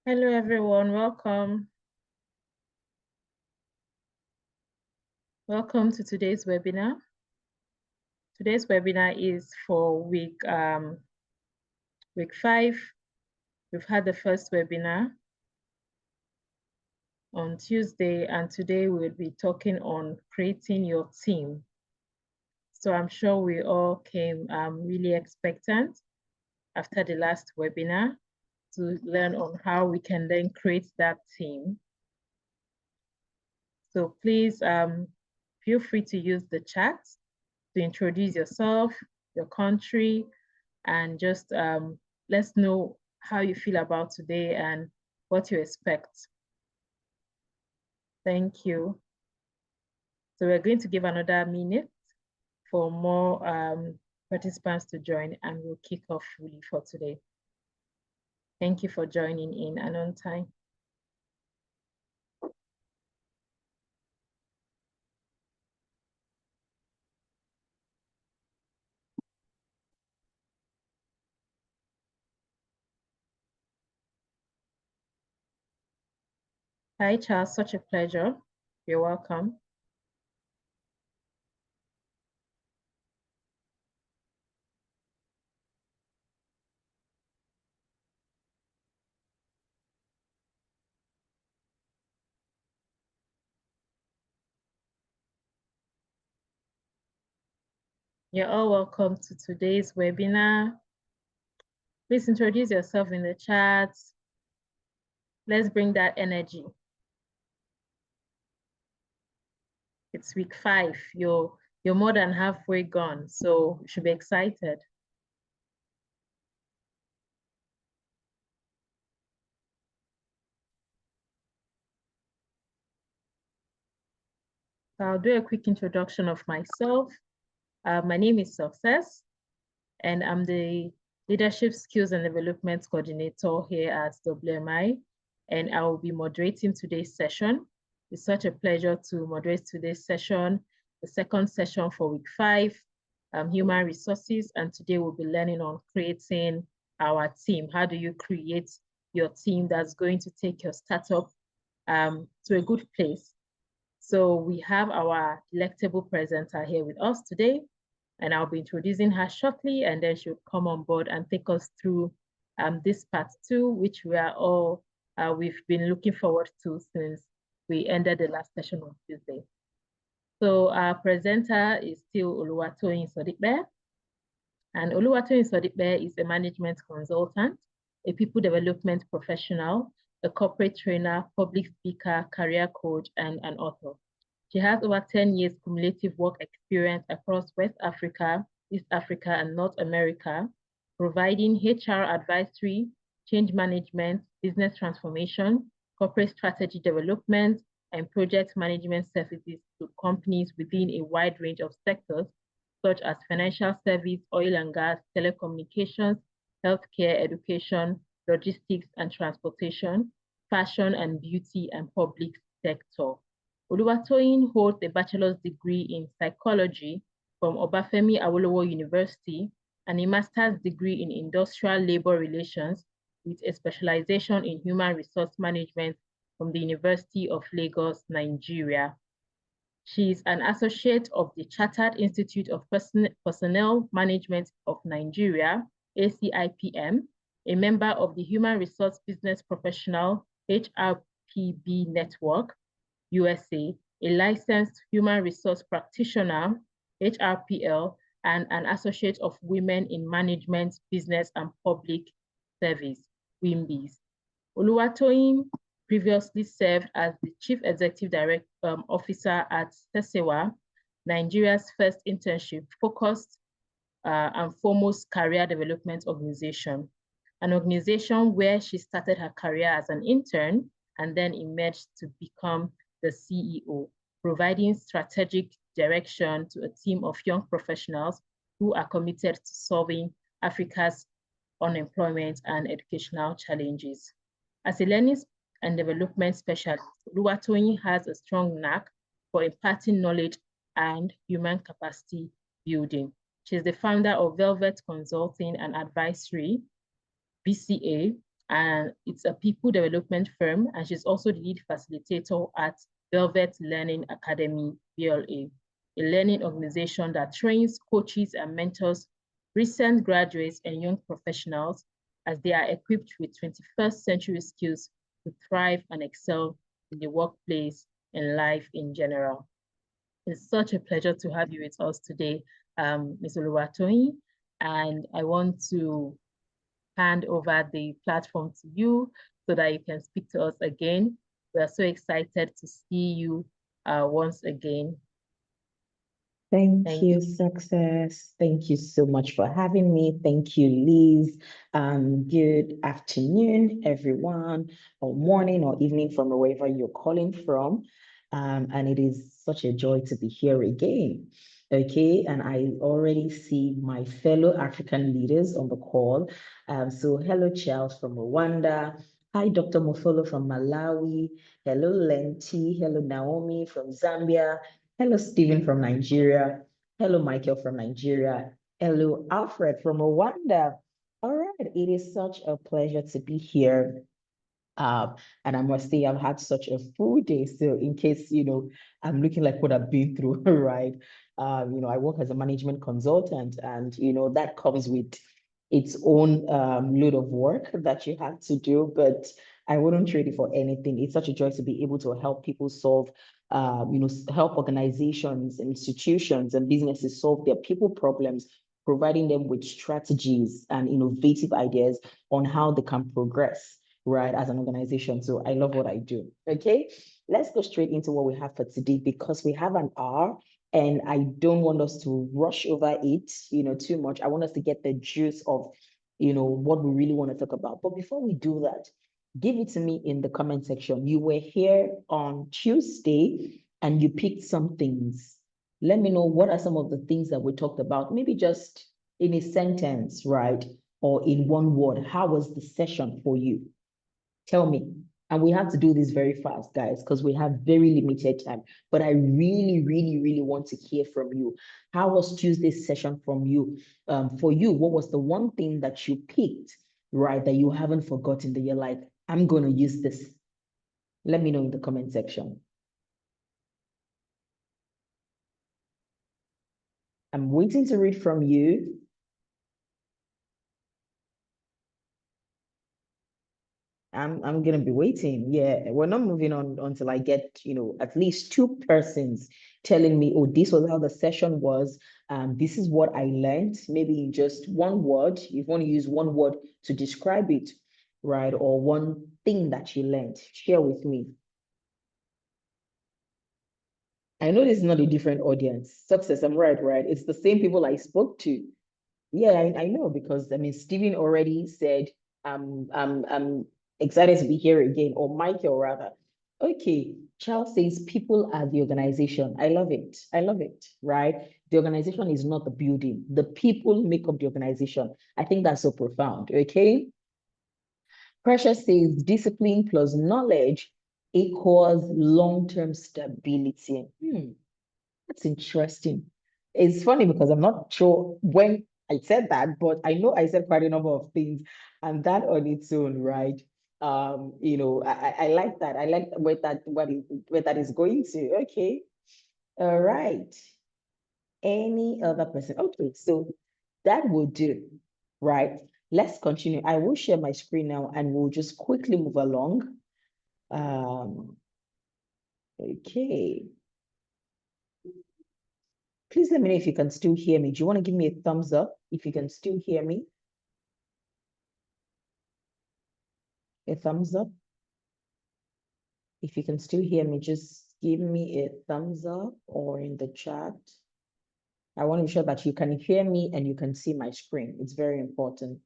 Hello, everyone. Welcome. Welcome to today's webinar. Today's webinar is for week 5. We've had the first webinar on Tuesday, and today we'll be talking on creating your team. So I'm sure we all came really expectant after the last webinar to learn on how we can then create that team. So please feel free to use the chat to introduce yourself, your country, and just let's know how you feel about today and what you expect. Thank you. So we're going to give another minute for more participants to join, and we'll kick off fully for today. Thank you for joining in and on time. Hi, Charles, such a pleasure. You're welcome. You're all welcome to today's webinar. Please introduce yourself in the chat. Let's bring that energy. It's week 5. You're more than halfway gone, so you should be excited. So I'll do a quick introduction of myself. My name is Success, and I'm the Leadership Skills and Development Coordinator here at WMI, and I will be moderating today's session. It's such a pleasure to moderate today's session, the second session for week 5, human resources, and today we'll be learning on creating our team. How do you create your team that's going to take your startup to a good place? So we have our delectable presenter here with us today, and I'll be introducing her shortly, and then she'll come on board and take us through this part 2, which we are all, we've been looking forward to since we ended the last session on Tuesday. So our presenter is still Oluwatoyin Sodikbe, and Oluwatoyin Sodikbe is a management consultant, a people development professional, a corporate trainer, public speaker, career coach, and an author. She has over 10 years cumulative work experience across West Africa, East Africa, and North America, providing HR advisory, change management, business transformation, corporate strategy development, and project management services to companies within a wide range of sectors, such as financial service, oil and gas, telecommunications, healthcare, education, logistics and transportation, fashion and beauty, and public sector. Oluwatoyin holds a bachelor's degree in psychology from Obafemi Awolowo University and a master's degree in industrial labor relations with a specialization in human resource management from the University of Lagos, Nigeria. She is an associate of the Chartered Institute of Personnel Management of Nigeria, ACIPM, a member of the Human Resource Business Professional HRPB Network, USA, a licensed human resource practitioner, HRPL, and an associate of Women in Management, Business and Public Service, WIMBIS. Oluwatoyin previously served as the Chief Executive Officer at Sesewa, Nigeria's first internship-focused and foremost career development organization, an organization where she started her career as an intern and then emerged to become the CEO, providing strategic direction to a team of young professionals who are committed to solving Africa's unemployment and educational challenges. As a learning and development specialist, Oluwatoyin has a strong knack for imparting knowledge and human capacity building. She is the founder of Velvet Consulting and Advisory, BCA, and it's a people development firm, and she's also the lead facilitator at Velvet Learning Academy, VLA, a learning organization that trains, coaches, and mentors recent graduates and young professionals as they are equipped with 21st century skills to thrive and excel in the workplace and life in general. It's such a pleasure to have you with us today, Ms. Oluwatoyin, and I want to hand over the platform to you so that you can speak to us again. We are so excited to see you once again. Thank you, Success. Thank you so much for having me. Thank you, Liz. Good afternoon, everyone, or morning or evening from wherever you're calling from. And it is such a joy to be here again. Okay, and I already see my fellow African leaders on the call. So hello, Charles from Rwanda. Hi, Dr. Mofolo from Malawi. Hello, Lenti. Hello, Naomi from Zambia. Hello, Stephen from Nigeria. Hello, Michael from Nigeria. Hello, Alfred from Rwanda. All right, it is such a pleasure to be here. And I must say, I've had such a full day. So in case, I'm looking like what I've been through, right? I work as a management consultant, and, that comes with its own load of work that you have to do, but I wouldn't trade it for anything. It's such a joy to be able to help people solve, help organizations, institutions, and businesses solve their people problems, providing them with strategies and innovative ideas on how they can progress, right, as an organization. So I love what I do. Okay, let's go straight into what we have for today, because we have an hour and I don't want us to rush over it, too much. I want us to get the juice of, what we really want to talk about. But before we do that, give it to me in the comment section. You were here on Tuesday and you picked some things. Let me know what are some of the things that we talked about, maybe just in a sentence, right? Or in one word. How was the session for you? Tell me. And we have to do this very fast, guys, because we have very limited time. But I really, really, really want to hear from you. How was Tuesday's session from you? For you, what was the one thing that you picked, right, that you haven't forgotten, that you're like, I'm going to use this? Let me know in the comment section. I'm waiting to read from you. I'm gonna be waiting. Yeah, we're not moving on until I get, at least two persons telling me, oh, this was how the session was. This is what I learned. Maybe in just one word, if you want to use one word to describe it, right? Or one thing that you learned, share with me. I know this is not a different audience. Success, I'm right? It's the same people I spoke to. Yeah, I know, because Stephen already said I'm excited to be here again, or Michael rather. Okay, Charles says people are the organization. I love it. I love it, right? The organization is not the building. The people make up the organization. I think that's so profound. Okay. Precious says discipline plus knowledge equals long-term stability. That's interesting. It's funny because I'm not sure when I said that, but I know I said quite a number of things, and that on its own, right? I like that. I like where that is going to. Okay. All right. Any other person? Okay, so that will do, right? Let's continue. I will share my screen now and we'll just quickly move along. Okay. Please let me know if you can still hear me. Do you want to give me a thumbs up if you can still hear me? A thumbs up. If you can still hear me, just give me a thumbs up or in the chat. I want to be sure that you can hear me and you can see my screen. It's very important.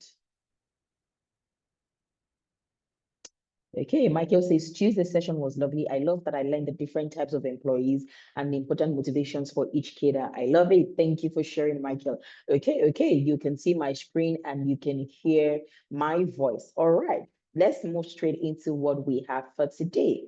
Okay, Michael says Tuesday session was lovely. I love that I learned the different types of employees and the important motivations for each cadre. I love it. Thank you for sharing, Michael. Okay, you can see my screen and you can hear my voice. All right, let's move straight into what we have for today.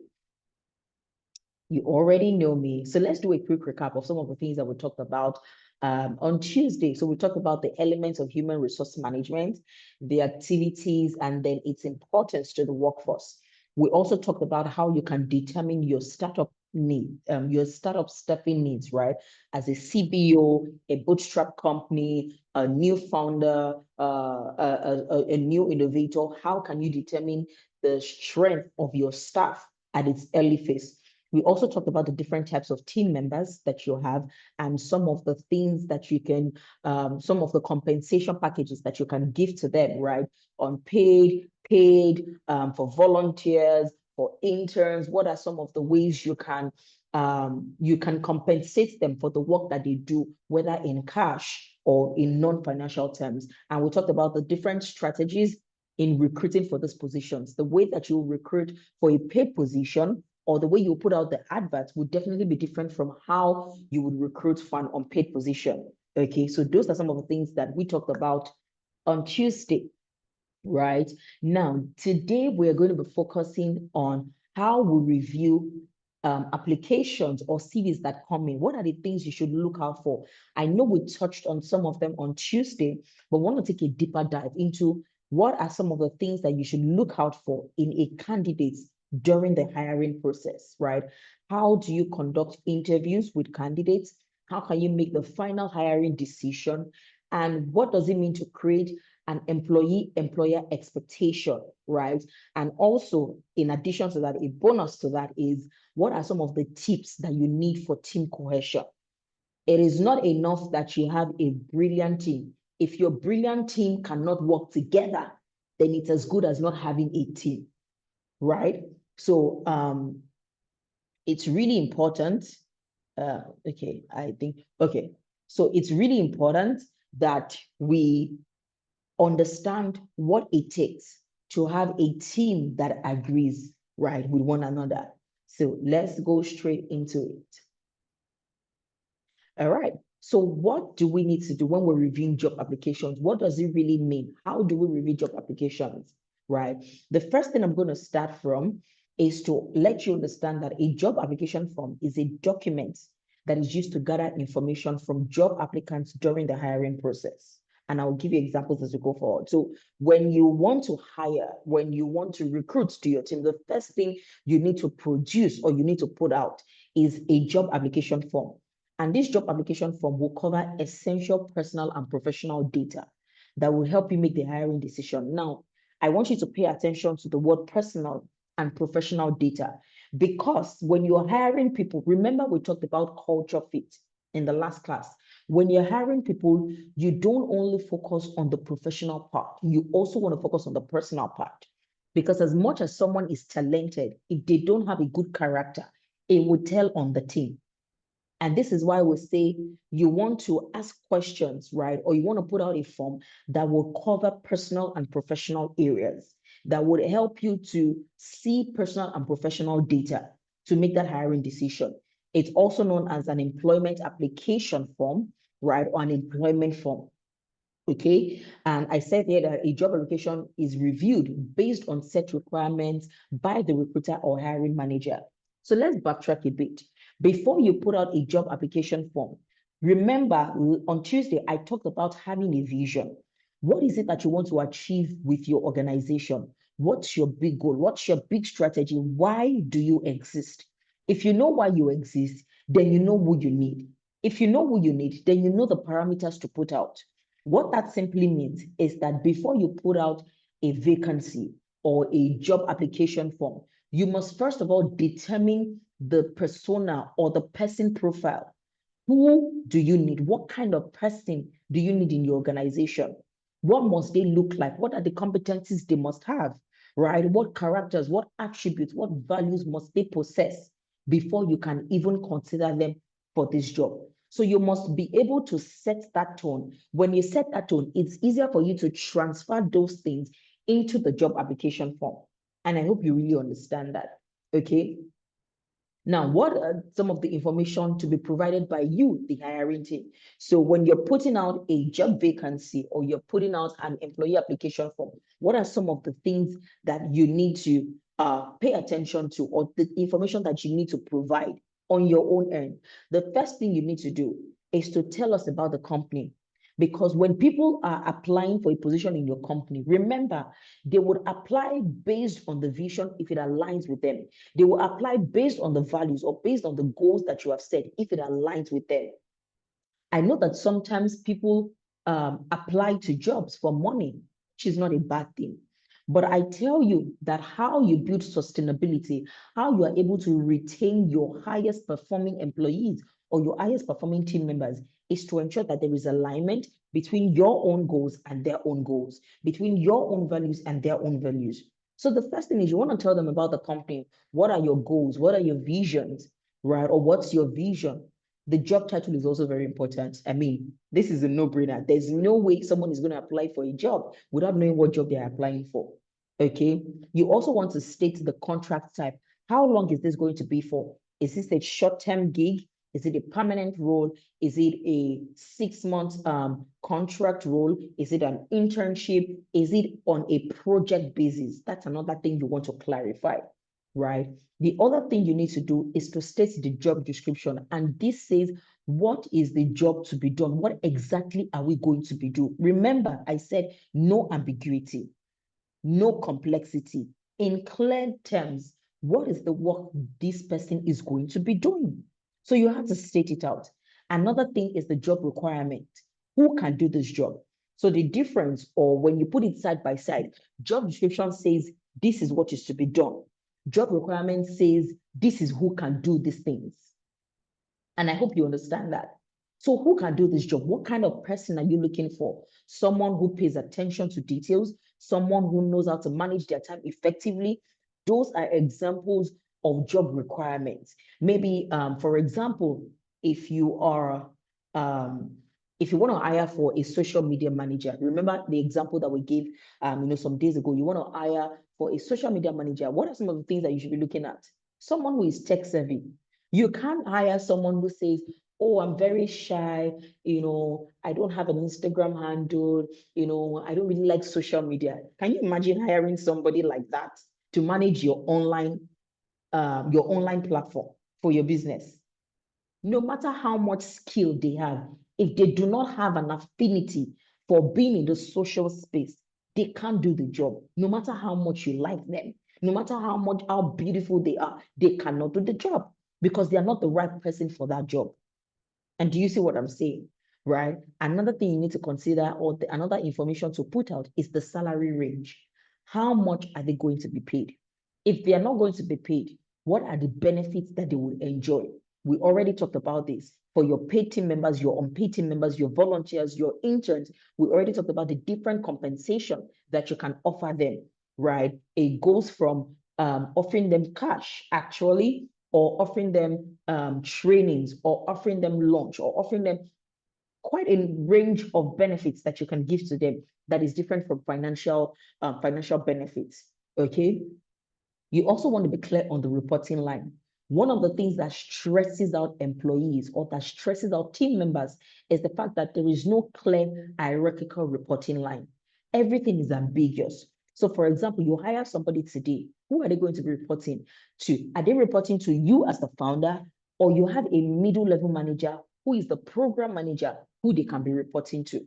You already know me. So let's do a quick recap of some of the things that we talked about On Tuesday. So we talked about the elements of human resource management, the activities, and then its importance to the workforce. We also talked about how you can determine your startup need, your startup staffing needs, right? As a CBO, a bootstrap company, a new founder, a new innovator, how can you determine the strength of your staff at its early phase? We also talked about the different types of team members that you have and some of the things that you can, some of the compensation packages that you can give to them, right? Unpaid, paid, for volunteers, for interns. What are some of the ways you can compensate them for the work that they do, whether in cash or in non-financial terms? And we talked about the different strategies in recruiting for these positions. The way that you recruit for a paid position or the way you put out the adverts would definitely be different from how you would recruit for an unpaid position. Okay, so those are some of the things that we talked about on Tuesday, right? Now, today we're going to be focusing on how we review applications or CVs that come in. What are the things you should look out for? I know we touched on some of them on Tuesday, but we want to take a deeper dive into what are some of the things that you should look out for in a candidate during the hiring process, right? How do you conduct interviews with candidates? How can you make the final hiring decision? And what does it mean to create an employee-employer expectation, right? And also, in addition to that, a bonus to that is what are some of the tips that you need for team cohesion? It is not enough that you have a brilliant team. If your brilliant team cannot work together, then it's as good as not having a team, right? So it's really important. Okay, I think, okay. So it's really important that we understand what it takes to have a team that agrees, right, with one another. So let's go straight into it. All right. So what do we need to do when we're reviewing job applications? What does it really mean? How do we review job applications, right? The first thing I'm going to start from is to let you understand that a job application form is a document that is used to gather information from job applicants during the hiring process. And I'll give you examples as we go forward. So when you want to hire, when you want to recruit to your team, the first thing you need to produce or you need to put out is a job application form. And this job application form will cover essential personal and professional data that will help you make the hiring decision. Now, I want you to pay attention to the word personal and professional data, because when you're hiring people, remember we talked about culture fit in the last class. When you're hiring people, you don't only focus on the professional part, you also want to focus on the personal part. Because as much as someone is talented, if they don't have a good character, it will tell on the team. And this is why we say you want to ask questions, right? Or you want to put out a form that will cover personal and professional areas that would help you to see personal and professional data to make that hiring decision. It's also known as an employment application form, right? Or an employment form. Okay, and I said here that a job application is reviewed based on set requirements by the recruiter or hiring manager. So let's backtrack a bit. Before you put out a job application form, remember on Tuesday, I talked about having a vision. What is it that you want to achieve with your organization? What's your big goal? What's your big strategy? Why do you exist? If you know why you exist, then you know who you need. If you know who you need, then you know the parameters to put out. What that simply means is that before you put out a vacancy or a job application form, you must first of all determine the persona or the person profile. Who do you need? What kind of person do you need in your organization? What must they look like? What are the competencies they must have, right? What characters, what attributes, what values must they possess before you can even consider them for this job? So you must be able to set that tone. When you set that tone, it's easier for you to transfer those things into the job application form. And I hope you really understand that, okay? Now, what are some of the information to be provided by you, the hiring team? So when you're putting out a job vacancy or you're putting out an employee application form, what are some of the things that you need to pay attention to, or the information that you need to provide on your own end? The first thing you need to do is to tell us about the company. Because when people are applying for a position in your company, remember, they would apply based on the vision if it aligns with them. They will apply based on the values or based on the goals that you have set if it aligns with them. I know that sometimes people apply to jobs for money, which is not a bad thing. But I tell you that how you build sustainability, how you are able to retain your highest performing employees or your highest performing team members is to ensure that there is alignment between your own goals and their own goals, between your own values and their own values. So the first thing is you want to tell them about the company. What are your goals? What are your visions, right? Or what's your vision? The job title is also very important. I mean, this is a no-brainer. There's no way someone is going to apply for a job without knowing what job they're applying for. Okay. You also want to state the contract type. How long is this going to be for? Is this a short-term gig? Is it a permanent role? Is it a 6-month contract role? Is it an internship? Is it on a project basis? That's another thing you want to clarify, right? The other thing you need to do is to state the job description. And this says, what is the job to be done? What exactly are we going to be doing? Remember, I said no ambiguity, no complexity. In clear terms, what is the work this person is going to be doing? So you have to state it out. Another thing is the job requirement. Who can do this job? So the difference, or when you put it side by side, job description says this is what is to be done. Job requirement says this is who can do these things. And I hope you understand that. So who can do this job? What kind of person are you looking for? Someone who pays attention to details, someone who knows how to manage their time effectively. Those are examples of job requirements. Maybe, for example, if you are, if you want to hire for a social media manager, remember the example that we gave, some days ago. You want to hire for a social media manager. What are some of the things that you should be looking at? Someone who is tech savvy. You can't hire someone who says, oh, I'm very shy, I don't have an Instagram handle, I don't really like social media. Can you imagine hiring somebody like that to manage your online platform for your business? No matter how much skill they have, if they do not have an affinity for being in the social space, they can't do the job. No matter how much you like them, no matter how beautiful they are, they cannot do the job because they are not the right person for that job. And do you see what I'm saying? Right? Another thing you need to consider, or another information to put out, is the salary range. How much are they going to be paid? If they are not going to be paid, what are the benefits that they will enjoy? We already talked about this. For your paid team members, your unpaid team members, your volunteers, your interns, we already talked about the different compensation that you can offer them, right? It goes from offering them cash, actually, or offering them trainings, or offering them lunch, or offering them quite a range of benefits that you can give to them that is different from financial benefits. Okay. You also want to be clear on the reporting line. One of the things that stresses out employees or that stresses out team members is the fact that there is no clear hierarchical reporting line. Everything is ambiguous. So for example, you hire somebody today, who are they going to be reporting to? Are they reporting to you as the founder, or you have a middle level manager who is the program manager who they can be reporting to?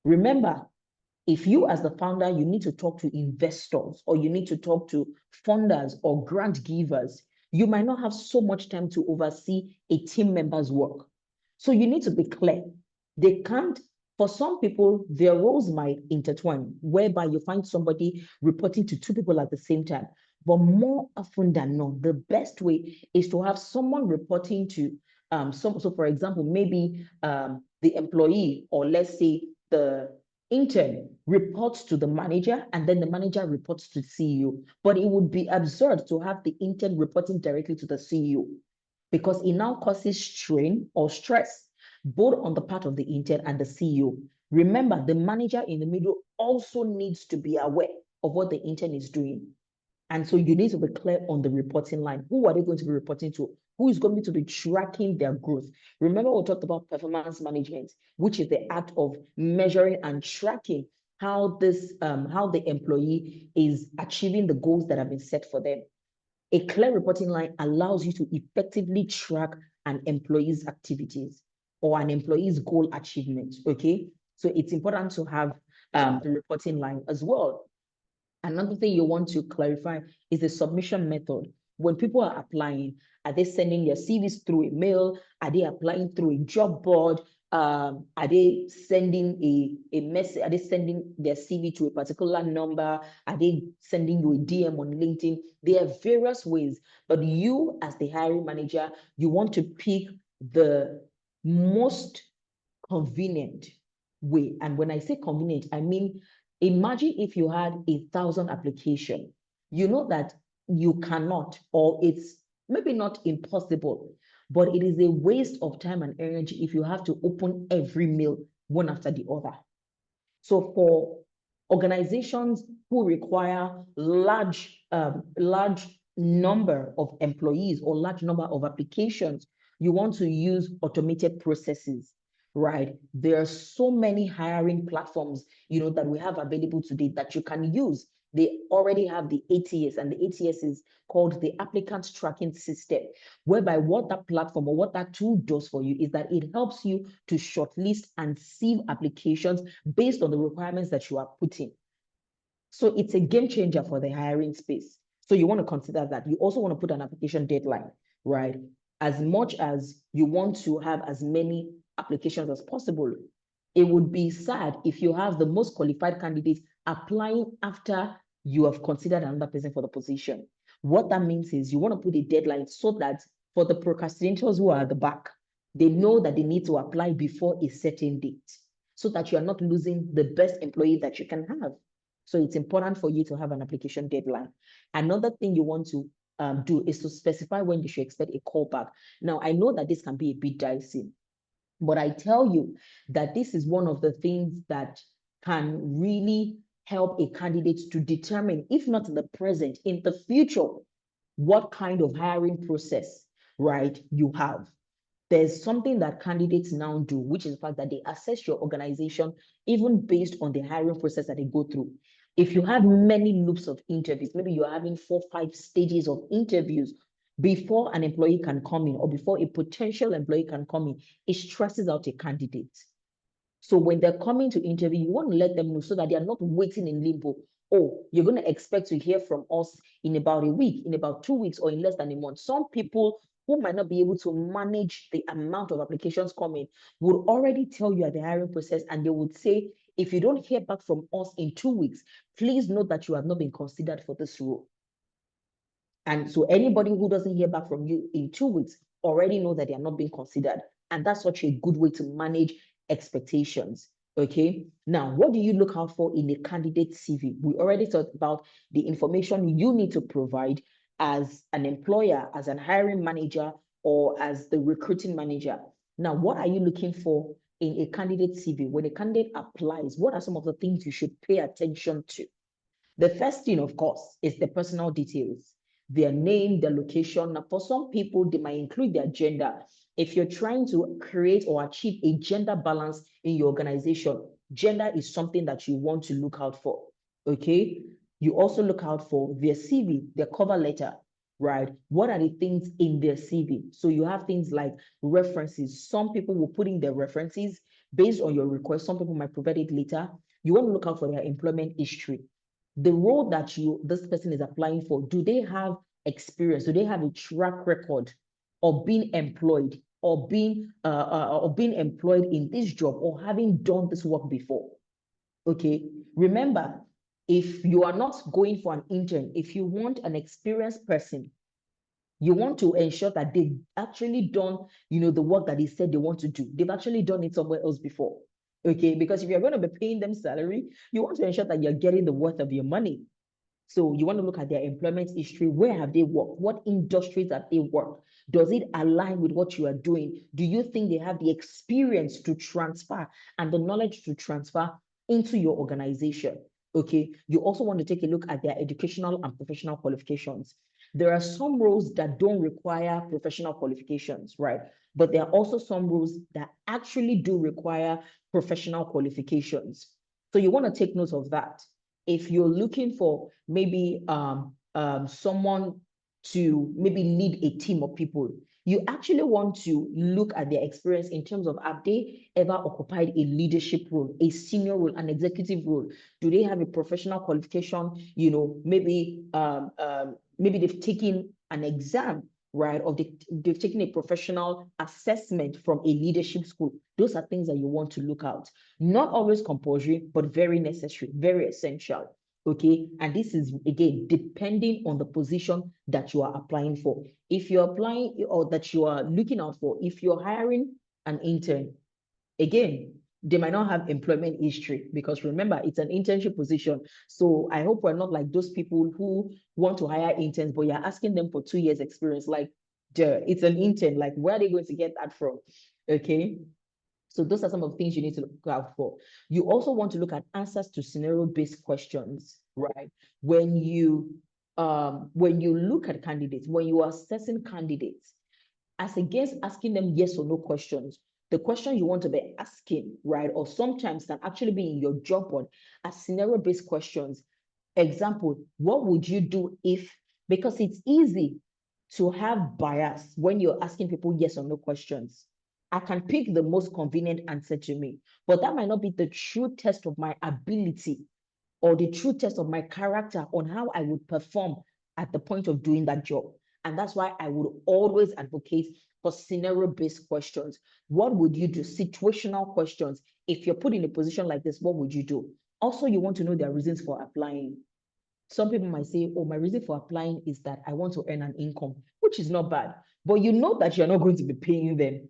Remember, if you as the founder, you need to talk to investors, or you need to talk to funders or grant givers, you might not have so much time to oversee a team member's work. So you need to be clear. They can't, for some people, their roles might intertwine, whereby you find somebody reporting to 2 people at the same time. But more often than not, the best way is to have someone reporting to so for example, maybe the employee, or let's say the intern, reports to the manager, and then the manager reports to the CEO. But it would be absurd to have the intern reporting directly to the CEO, because it now causes strain or stress, both on the part of the intern and the CEO. Remember, the manager in the middle also needs to be aware of what the intern is doing. And so you need to be clear on the reporting line. Who are they going to be reporting to? Who is going to be tracking their growth? Remember, we talked about performance management, which is the act of measuring and tracking how the employee is achieving the goals that have been set for them. A clear reporting line allows you to effectively track an employee's activities. or an employee's goal achievement, okay? So it's important to have the reporting line as well. Another thing you want to clarify is the submission method. When people are applying, are they sending their CVs through a mail? Are they applying through a job board? Are they sending a message? Are they sending their CV to a particular number? Are they sending you a DM on LinkedIn? There are various ways, but you as the hiring manager, you want to pick the most convenient way. And when I say convenient, I mean, imagine if you had 1,000 applications. You know that you cannot, or it's maybe not impossible, but it is a waste of time and energy if you have to open every mail one after the other. So for organizations who require large number of employees or large number of applications, you want to use automated processes, right? There are so many hiring platforms, that we have available today that you can use. They already have the ATS, and the ATS is called the Applicant Tracking System, whereby what that platform or what that tool does for you is that it helps you to shortlist and sieve applications based on the requirements that you are putting. So it's a game changer for the hiring space. So you want to consider that. You also want to put an application deadline, right? As much as you want to have as many applications as possible, it would be sad if you have the most qualified candidates applying after you have considered another person for the position. What that means is you want to put a deadline so that for the procrastinators who are at the back, they know that they need to apply before a certain date so that you are not losing the best employee that you can have. So it's important for you to have an application deadline. Another thing you want to do is to specify when you should expect a callback. Now, I know that this can be a bit dicey, but I tell you that this is one of the things that can really help a candidate to determine, if not in the present, in the future, what kind of hiring process, right, you have. There's something that candidates now do, which is the fact that they assess your organization even based on the hiring process that they go through. If you have many loops of interviews, maybe you're having 4, 5 stages of interviews before an employee can come in or before a potential employee can come in, it stresses out a candidate. So when they're coming to interview, you want to let them know so that they are not waiting in limbo. Oh, you're going to expect to hear from us in about a week, in about 2 weeks, or in less than a month. Some people who might not be able to manage the amount of applications coming would already tell you at the hiring process, and they would say, if you don't hear back from us in 2 weeks, please note that you have not been considered for this role. And so anybody who doesn't hear back from you in 2 weeks already know that they are not being considered. And that's such a good way to manage expectations. Okay. Now, what do you look out for in a candidate CV? We already talked about the information you need to provide as an employer, as an hiring manager, or as the recruiting manager. Now, what are you looking for in a candidate CV? When a candidate applies, what are some of the things you should pay attention to? The first thing, of course, is the personal details, their name, their location. Now, for some people, they might include their gender. If you're trying to create or achieve a gender balance in your organization, gender is something that you want to look out for, okay? You also look out for their CV, their cover letter, right? What are the things in their CV? So you have things like references. Some people will put in their references based on your request. Some people might provide it later. You want to look out for their employment history. The role that this person is applying for, do they have experience? Do they have a track record of being employed or being employed in this job or having done this work before? Okay. Remember, if you are not going for an intern, if you want an experienced person, you want to ensure that they've actually done, the work that they said they want to do. They've actually done it somewhere else before. Okay, because if you're going to be paying them salary, you want to ensure that you're getting the worth of your money. So you want to look at their employment history. Where have they worked? What industries have they worked? Does it align with what you are doing? Do you think they have the experience to transfer and the knowledge to transfer into your organization? Okay. You also want to take a look at their educational and professional qualifications. There are some roles that don't require professional qualifications, right? But there are also some roles that actually do require professional qualifications. So you want to take note of that. If you're looking for maybe someone to maybe lead a team of people, You actually want to look at their experience in terms of, have they ever occupied a leadership role, a senior role, an executive role? Do they have a professional qualification? Maybe they've taken an exam, right? Or they've taken a professional assessment from a leadership school. Those are things that you want to look out. Not always compulsory, but very necessary, very essential. Okay, and this is again depending on the position that you are applying for. If you're applying or that you are looking out for, if you're hiring an intern, again, they might not have employment history, because remember, it's an internship position. So I hope we're not like those people who want to hire interns, but you're asking them for 2 years experience. Like, it's an intern. Like, where are they going to get that from? Okay. So those are some of the things you need to look out for. You also want to look at answers to scenario-based questions, right? When you look at candidates, when you are assessing candidates, as against asking them yes or no questions, the question you want to be asking, right, or sometimes can actually be in your job board as scenario-based questions. Example, what would you do if, because it's easy to have bias when you're asking people yes or no questions. I can pick the most convenient answer to me, but that might not be the true test of my ability or the true test of my character on how I would perform at the point of doing that job. And that's why I would always advocate for scenario-based questions. What would you do? Situational questions. If you're put in a position like this, what would you do? Also, you want to know their reasons for applying. Some people might say, oh, my reason for applying is that I want to earn an income, which is not bad. But you know that you're not going to be paying them.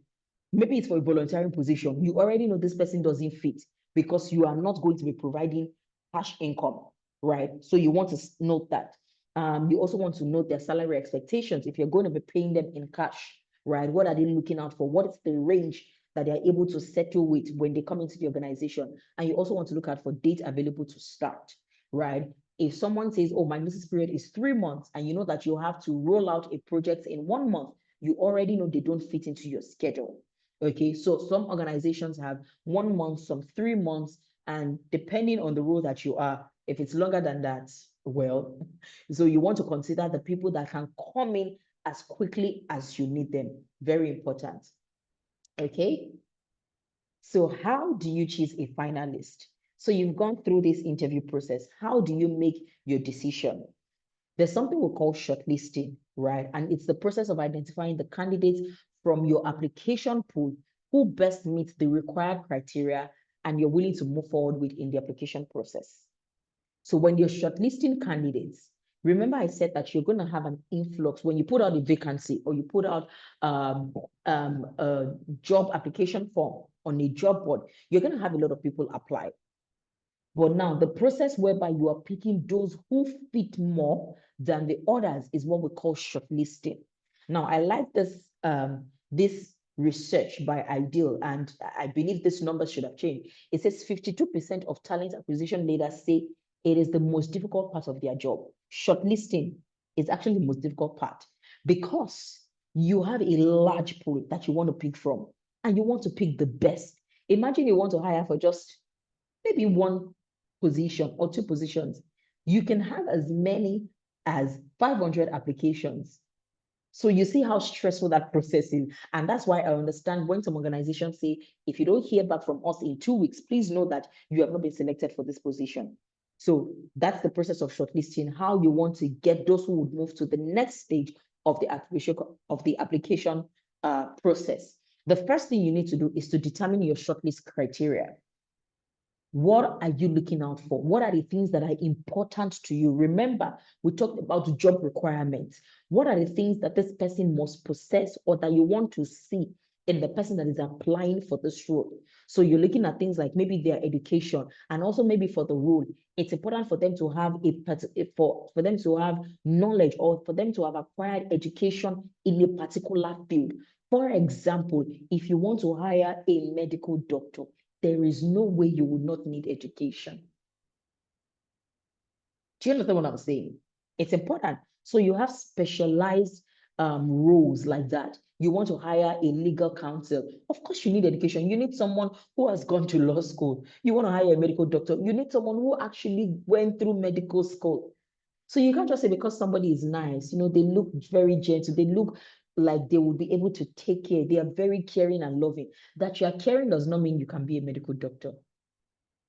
Maybe it's for a volunteering position. You already know this person doesn't fit because you are not going to be providing cash income, right? So you want to note that. You also want to note their salary expectations. If you're going to be paying them in cash, right? What are they looking out for? What is the range that they're able to settle with when they come into the organization? And you also want to look out for date available to start, right? If someone says, oh, my notice period is 3 months, and you know that you have to roll out a project in 1 month, you already know they don't fit into your schedule. Okay, so some organizations have 1 month, some 3 months, and depending on the role that you are, if it's longer than that, well, so you want to consider the people that can come in as quickly as you need them. Very important. Okay, so how do you choose a finalist? So you've gone through this interview process. How do you make your decision? There's something we call shortlisting, right? And it's the process of identifying the candidates from your application pool who best meets the required criteria and you're willing to move forward with in the application process. So when you're shortlisting candidates, remember I said that you're going to have an influx when you put out a vacancy or you put out a job application form on a job board, you're going to have a lot of people apply. But now the process whereby you are picking those who fit more than the others is what we call shortlisting. Now, I like this research by Ideal, and I believe this number should have changed. It says 52% of talent acquisition leaders say it is the most difficult part of their job. Shortlisting is actually the most difficult part because you have a large pool that you want to pick from, and you want to pick the best. Imagine you want to hire for just maybe one position or two positions. You can have as many as 500 applications. So you see how stressful that process is. And that's why I understand when some organizations say, if you don't hear back from us in 2 weeks, please know that you have not been selected for this position. So that's the process of shortlisting, how you want to get those who would move to the next stage of the application process. The first thing you need to do is to determine your shortlist criteria. What are you looking out for? What are the things that are important to you? Remember, we talked about job requirements. What are the things that this person must possess or that you want to see in the person that is applying for this role? So you're looking at things like maybe their education and also maybe for the role. It's important for them to have for them to have knowledge or for them to have acquired education in a particular field. For example, if you want to hire a medical doctor, there is no way you will not need education. Do you understand what I'm saying? It's important. So you have specialized roles like that. You want to hire a legal counsel. Of course, you need education. You need someone who has gone to law school. You want to hire a medical doctor. You need someone who actually went through medical school. So you can't just say because somebody is nice, they look very gentle, they look like they will be able to take care. They are very caring and loving. That you are caring does not mean you can be a medical doctor.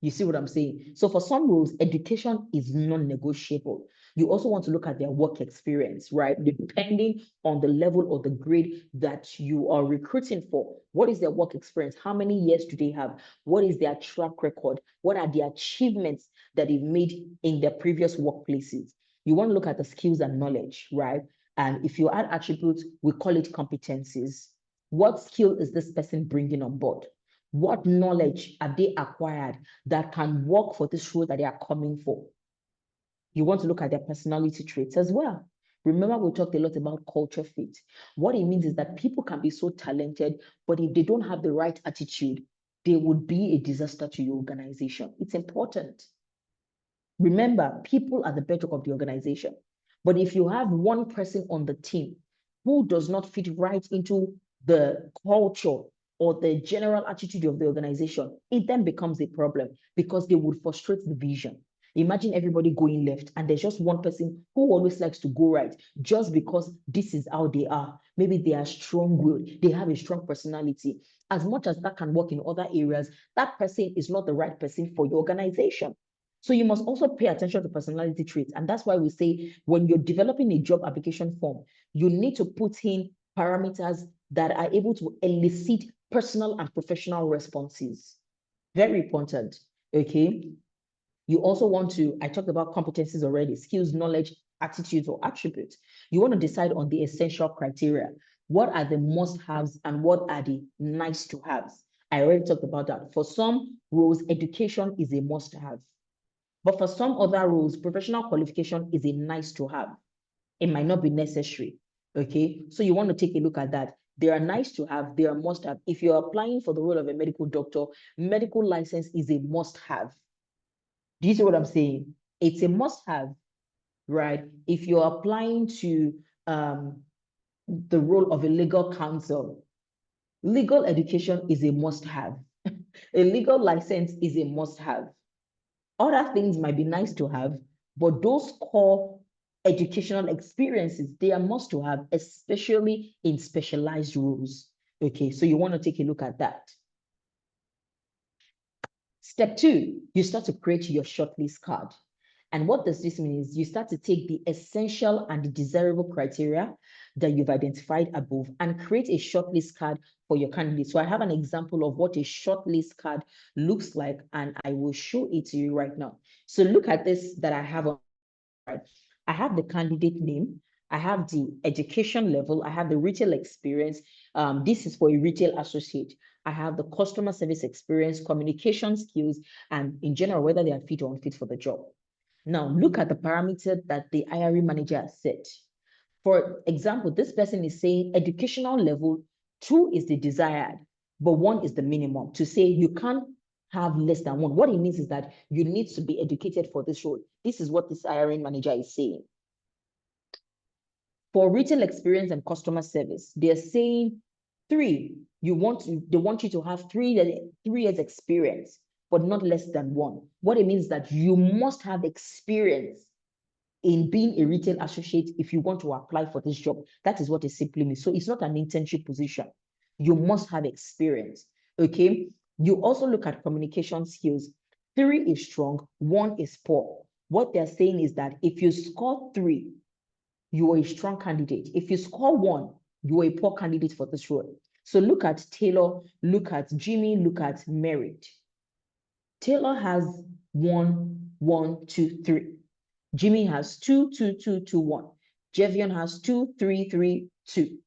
You see what I'm saying? So for some roles, education is non-negotiable. You also want to look at their work experience, right? Depending on the level or the grade that you are recruiting for. What is their work experience? How many years do they have? What is their track record? What are the achievements that they've made in their previous workplaces? You want to look at the skills and knowledge, right? And if you add attributes, we call it competencies. What skill is this person bringing on board? What knowledge have they acquired that can work for this role that they are coming for? You want to look at their personality traits as well. Remember, we talked a lot about culture fit. What it means is that people can be so talented, but if they don't have the right attitude, they would be a disaster to your organization. It's important. Remember, people are the bedrock of the organization. But if you have one person on the team who does not fit right into the culture or the general attitude of the organization, it then becomes a problem because they would frustrate the vision. Imagine everybody going left and there's just one person who always likes to go right just because this is how they are. Maybe they are strong-willed, they have a strong personality. As much as that can work in other areas, that person is not the right person for your organization. So you must also pay attention to personality traits. And that's why we say when you're developing a job application form, you need to put in parameters that are able to elicit personal and professional responses. Very important, okay? You also want to, I talked about competencies already, skills, knowledge, attitudes, or attributes. You want to decide on the essential criteria. What are the must-haves and what are the nice-to-haves? I already talked about that. For some roles, education is a must-have. But for some other roles, professional qualification is a nice-to-have. It might not be necessary, okay? So you want to take a look at that. They are nice to have, they are must have. If you're applying for the role of a medical doctor, medical license is a must have. Do you see what I'm saying? It's a must have, right? If you're applying to the role of a legal counsel, legal education is a must have. A legal license is a must have. Other things might be nice to have, but those core educational experiences, they are must to have, especially in specialized roles. Okay, so you want to take a look at that. Step 2, you start to create your shortlist card. And what does this mean is you start to take the essential and the desirable criteria that you've identified above and create a shortlist card for your candidate. So I have an example of what a shortlist card looks like, and I will show it to you right now. So look at this that I have on, right? I have the candidate name, I have the education level, I have the retail experience. This is for a retail associate. I have the customer service experience, communication skills, and in general, whether they are fit or unfit for the job. Now, look at the parameter that the hiring manager has set. For example, this person is saying educational level 2 is the desired, but 1 is the minimum. To say you can't have less than 1. What it means is that you need to be educated for this role. This is what this hiring manager is saying. For retail experience and customer service, they're saying 3. They want you to have 3 years experience, but not less than 1. What it means is that you must have experience in being a retail associate if you want to apply for this job. That is what it simply means. So it's not an internship position. You must have experience, okay? You also look at communication skills. 3 is strong, 1 is poor. What they're saying is that if you score 3, you are a strong candidate. If you score 1, you are a poor candidate for this role. So look at Taylor, look at Jimmy, look at Merritt. Taylor has 1, 1, 2, 3. Jimmy has 2, 2, 2, 2, 1. Jevion has 2, 3, 3, 2.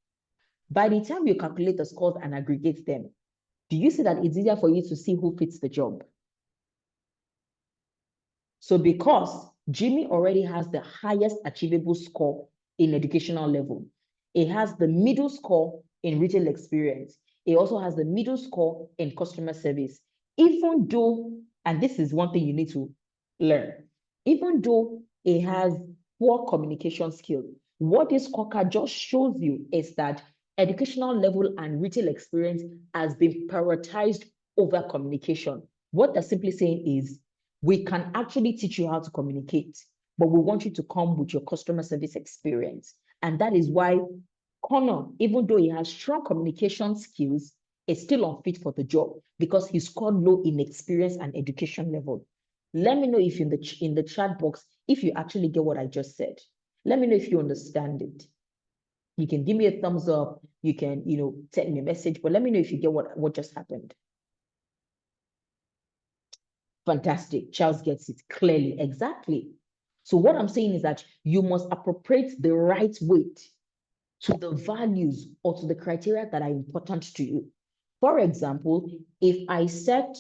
By the time you calculate the scores and aggregate them, do you see that it's easier for you to see who fits the job? So because Jimmy already has the highest achievable score in educational level, it has the middle score in retail experience. It also has the middle score in customer service. Even though, and this is one thing you need to learn, even though it has poor communication skills, what this scorecard just shows you is that educational level and retail experience has been prioritized over communication. What they're simply saying is, we can actually teach you how to communicate, but we want you to come with your customer service experience. And that is why Connor, even though he has strong communication skills, is still unfit for the job because he scored low in experience and education level. Let me know if in the chat box, if you actually get what I just said. Let me know if you understand it. You can give me a thumbs up. You can, send me a message, but let me know if you get what just happened. Fantastic. Charles gets it clearly. Exactly. So what I'm saying is that you must appropriate the right weight to the values or to the criteria that are important to you. For example, if I set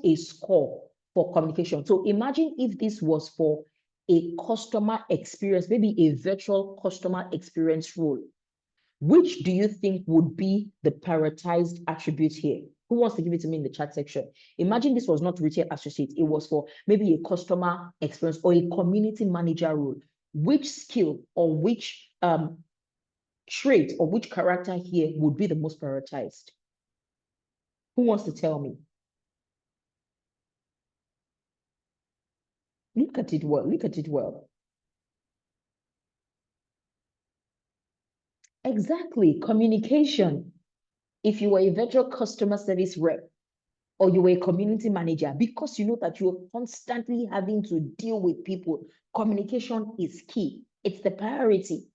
a score for communication, so imagine if this was for a customer experience, maybe a virtual customer experience role, which do you think would be the prioritized attribute here? Who wants to give it to me in the chat section? Imagine this was not retail associate, it was for maybe a customer experience or a community manager role. Which skill or which trait or which character here would be the most prioritized? Who wants to tell me? Look at it well. Look at it well. Exactly. Communication. If you were a virtual customer service rep or you were a community manager, because you know that you're constantly having to deal with people, communication is key. It's the priority.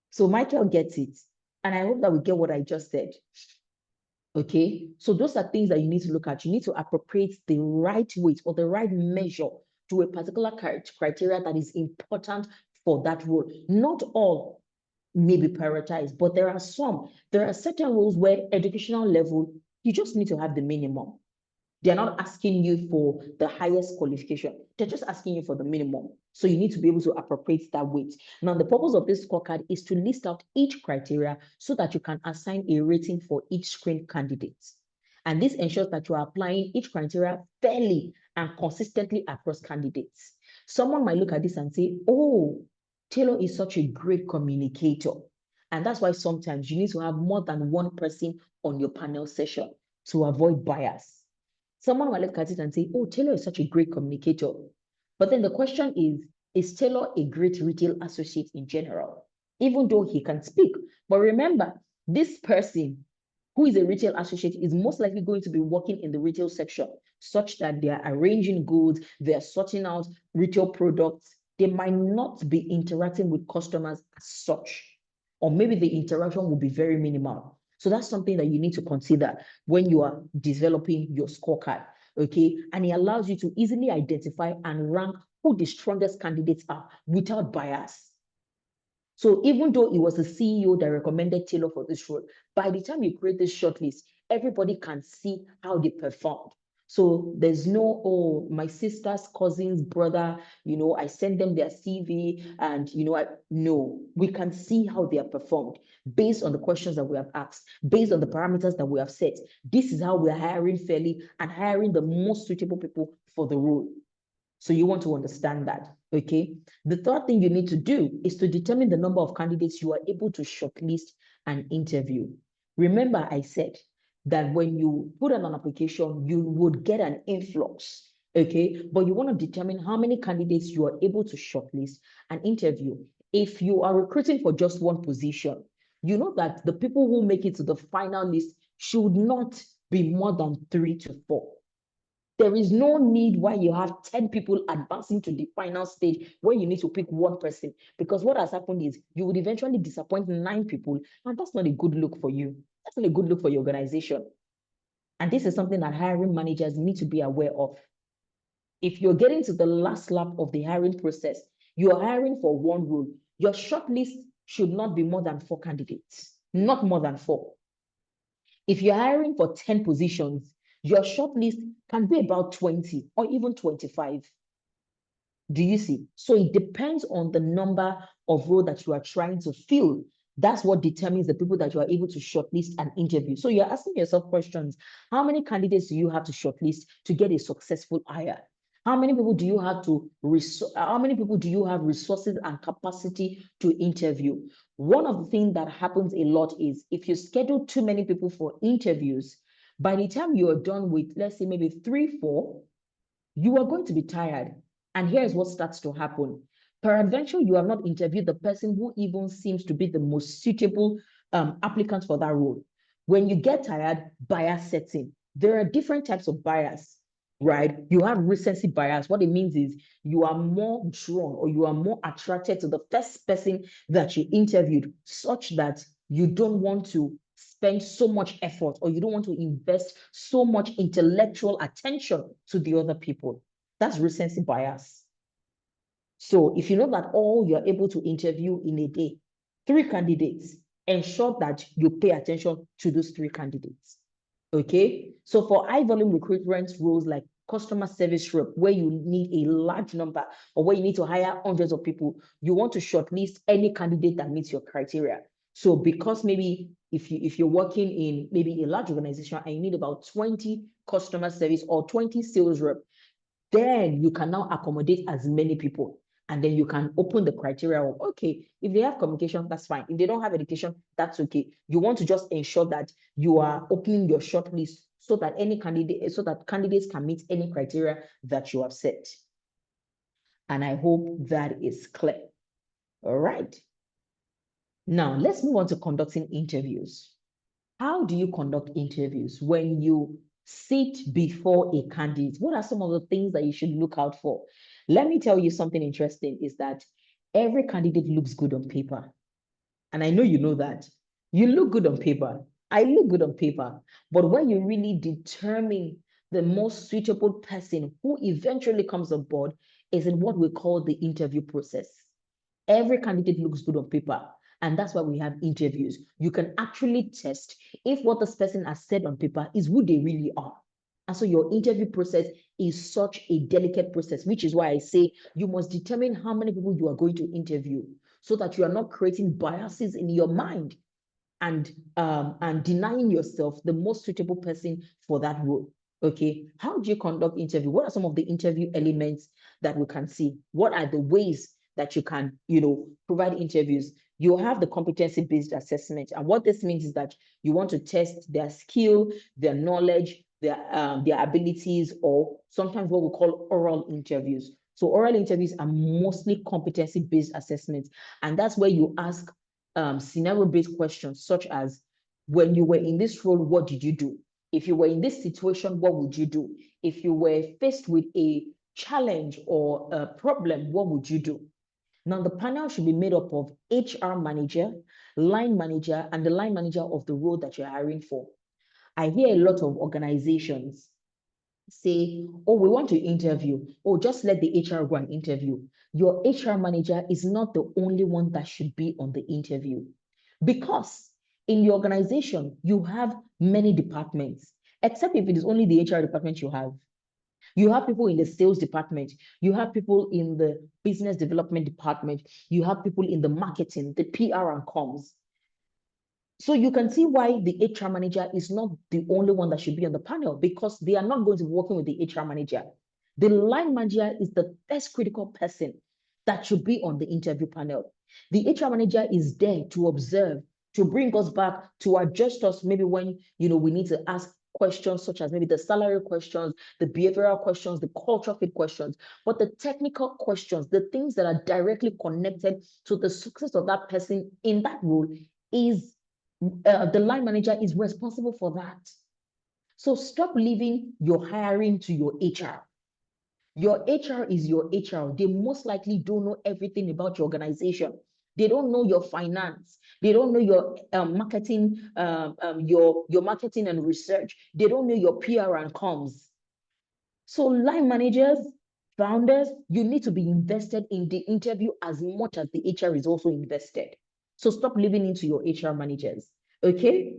So Michael gets it. And I hope that we get what I just said. Okay, so those are things that you need to look at. You need to appropriate the right weight or the right measure to a particular criteria that is important for that role. Not all may be prioritized, but there are some. There are certain roles where educational level, you just need to have the minimum. They're not asking you for the highest qualification. They're just asking you for the minimum. So you need to be able to appropriate that weight. Now, the purpose of this scorecard is to list out each criteria so that you can assign a rating for each screened candidate. And this ensures that you are applying each criteria fairly and consistently across candidates. Someone might look at this and say, oh, Taylor is such a great communicator. And that's why sometimes you need to have more than one person on your panel session to avoid bias. Someone might look at it and say, oh, Taylor is such a great communicator. But then the question is Taylor a great retail associate in general? Even though he can speak. But remember, this person who is a retail associate is most likely going to be working in the retail section, such that they are arranging goods, they're sorting out retail products. They might not be interacting with customers as such, or maybe the interaction will be very minimal. So that's something that you need to consider when you are developing your scorecard, okay? And it allows you to easily identify and rank who the strongest candidates are without bias. So even though it was the CEO that recommended Taylor for this role, by the time you create this shortlist, everybody can see how they performed. So there's no, oh, my sister's cousin's brother, I send them their CV and, no, we can see how they have performed based on the questions that we have asked, based on the parameters that we have set. This is how we're hiring fairly and hiring the most suitable people for the role. So you want to understand that, okay? The third thing you need to do is to determine the number of candidates you are able to shortlist and interview. Remember, I said that when you put on an application, you would get an influx, okay? But you want to determine how many candidates you are able to shortlist and interview. If you are recruiting for just one position, you know that the people who make it to the final list should not be more than 3 to 4. There is no need why you have 10 people advancing to the final stage where you need to pick one person, because what has happened is you would eventually disappoint 9 people, and that's not a good look for you. That's not a good look for your organization. And this is something that hiring managers need to be aware of. If you're getting to the last lap of the hiring process, you're hiring for one role, your shortlist should not be more than 4 candidates, not more than 4. If you're hiring for 10 positions, your shortlist can be about 20 or even 25. Do you see? So it depends on the number of roles that you are trying to fill. That's what determines the people that you are able to shortlist and interview. So you're asking yourself questions. How many candidates do you have to shortlist to get a successful hire? How many people do you have resources and capacity to interview? One of the things that happens a lot is if you schedule too many people for interviews, by the time you are done with, let's say maybe 3, 4, you are going to be tired. And here's what starts to happen. Peradventure, you have not interviewed the person who even seems to be the most suitable applicant for that role. When you get tired, bias sets in. There are different types of bias, right? You have recency bias. What it means is you are more drawn or you are more attracted to the first person that you interviewed, such that you don't want to spend so much effort or you don't want to invest so much intellectual attention to the other people. That's recency bias. So if you know that all you're able to interview in a day, 3 candidates, ensure that you pay attention to those 3 candidates. Okay. So for high volume recruitment roles like customer service rep, where you need a large number or where you need to hire hundreds of people, you want to shortlist any candidate that meets your criteria. So because maybe if you're working in maybe a large organization and you need about 20 customer service or 20 sales rep, then you can now accommodate as many people. And then you can open the criteria of, okay, if they have communication, that's fine. If they don't have education, that's okay. You want to just ensure that you are opening your shortlist so that candidates can meet any criteria that you have set. And I hope that is clear. All right. Now, let's move on to conducting interviews. How do you conduct interviews when you sit before a candidate? What are some of the things that you should look out for? Let me tell you something interesting is that every candidate looks good on paper. And I know you know that. You look good on paper. I look good on paper. But when you really determine the most suitable person who eventually comes on board is in what we call the interview process. Every candidate looks good on paper. And that's why we have interviews. You can actually test if what this person has said on paper is who they really are. And so your interview process is such a delicate process, which is why I say you must determine how many people you are going to interview so that you are not creating biases in your mind and denying yourself the most suitable person for that role. Okay, how do you conduct interview? What are some of the interview elements that we can see? What are the ways that you can, provide interviews? You have the competency-based assessment, and what this means is that you want to test their skill, their knowledge, their abilities, or sometimes what we call oral interviews. So oral interviews are mostly competency-based assessments, and that's where you ask scenario-based questions such as, when you were in this role, what did you do? If you were in this situation, what would you do? If you were faced with a challenge or a problem, what would you do? Now, the panel should be made up of HR manager, line manager, and the line manager of the role that you're hiring for. I hear a lot of organizations say, oh, we want to interview. Oh, just let the HR go and interview. Your HR manager is not the only one that should be on the interview. Because in your organization, you have many departments, except if it is only the HR department you have. You have people in the sales department. You have people in the business development department. You have people in the marketing, the PR and comms. So you can see why the HR manager is not the only one that should be on the panel, because they are not going to be working with the HR manager. The line manager is the first critical person that should be on the interview panel. The HR manager is there to observe, to bring us back, to adjust us maybe when we need to ask questions such as maybe the salary questions, the behavioral questions, the culture fit questions. But the technical questions, the things that are directly connected to the success of that person in that role, is the line manager is responsible for that. So stop leaving your hiring to your HR. Your HR is your HR. They most likely don't know everything about your organization. They don't know your finance. They don't know your marketing, your marketing and research. They don't know your PR and comms. So line managers, founders, you need to be invested in the interview as much as the HR is also invested. So stop leaving into your HR managers. Okay?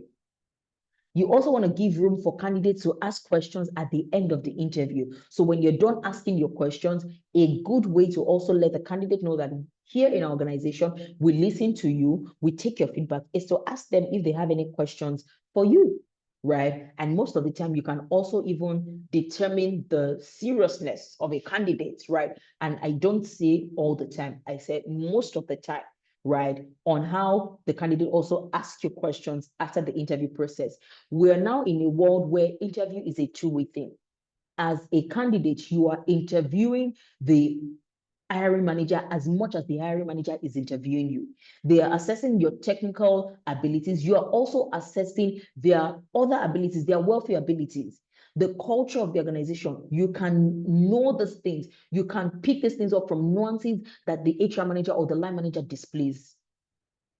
You also want to give room for candidates to ask questions at the end of the interview. So when you're done asking your questions, a good way to also let the candidate know that here in our organization, we listen to you, we take your feedback, is to ask them if they have any questions for you, right? And most of the time, you can also even determine the seriousness of a candidate, right? And I don't say all the time, I said most of the time, right, on how the candidate also asks you questions after the interview process. We're now in a world where interview is a two-way thing. As a candidate, you are interviewing the hiring manager as much as the hiring manager is interviewing you. They are assessing your technical abilities. You are also assessing their other abilities, their welfare abilities, the culture of the organization. You can know these things. You can pick these things up from nuances that the HR manager or the line manager displays.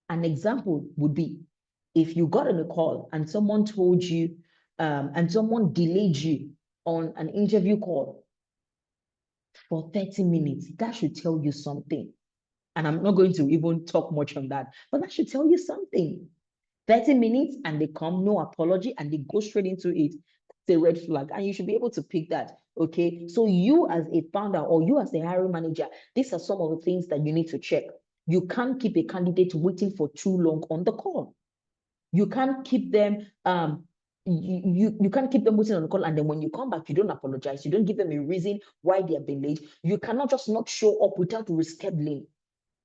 An example would be if you got on a call and someone told you, and someone delayed you on an interview call for 30 minutes, that should tell you something. And I'm not going to even talk much on that, but that should tell you something. 30 minutes and they come, no apology, and they go straight into it. It's a red flag, and you should be able to pick that. Okay. So you as a founder or you as a hiring manager, these are some of the things that you need to check. You can't keep a candidate waiting for too long on the call. You can't keep them you can't keep them waiting on the call, and then when you come back, you don't apologize. You don't give them a reason why they are being late. You cannot just not show up without rescheduling.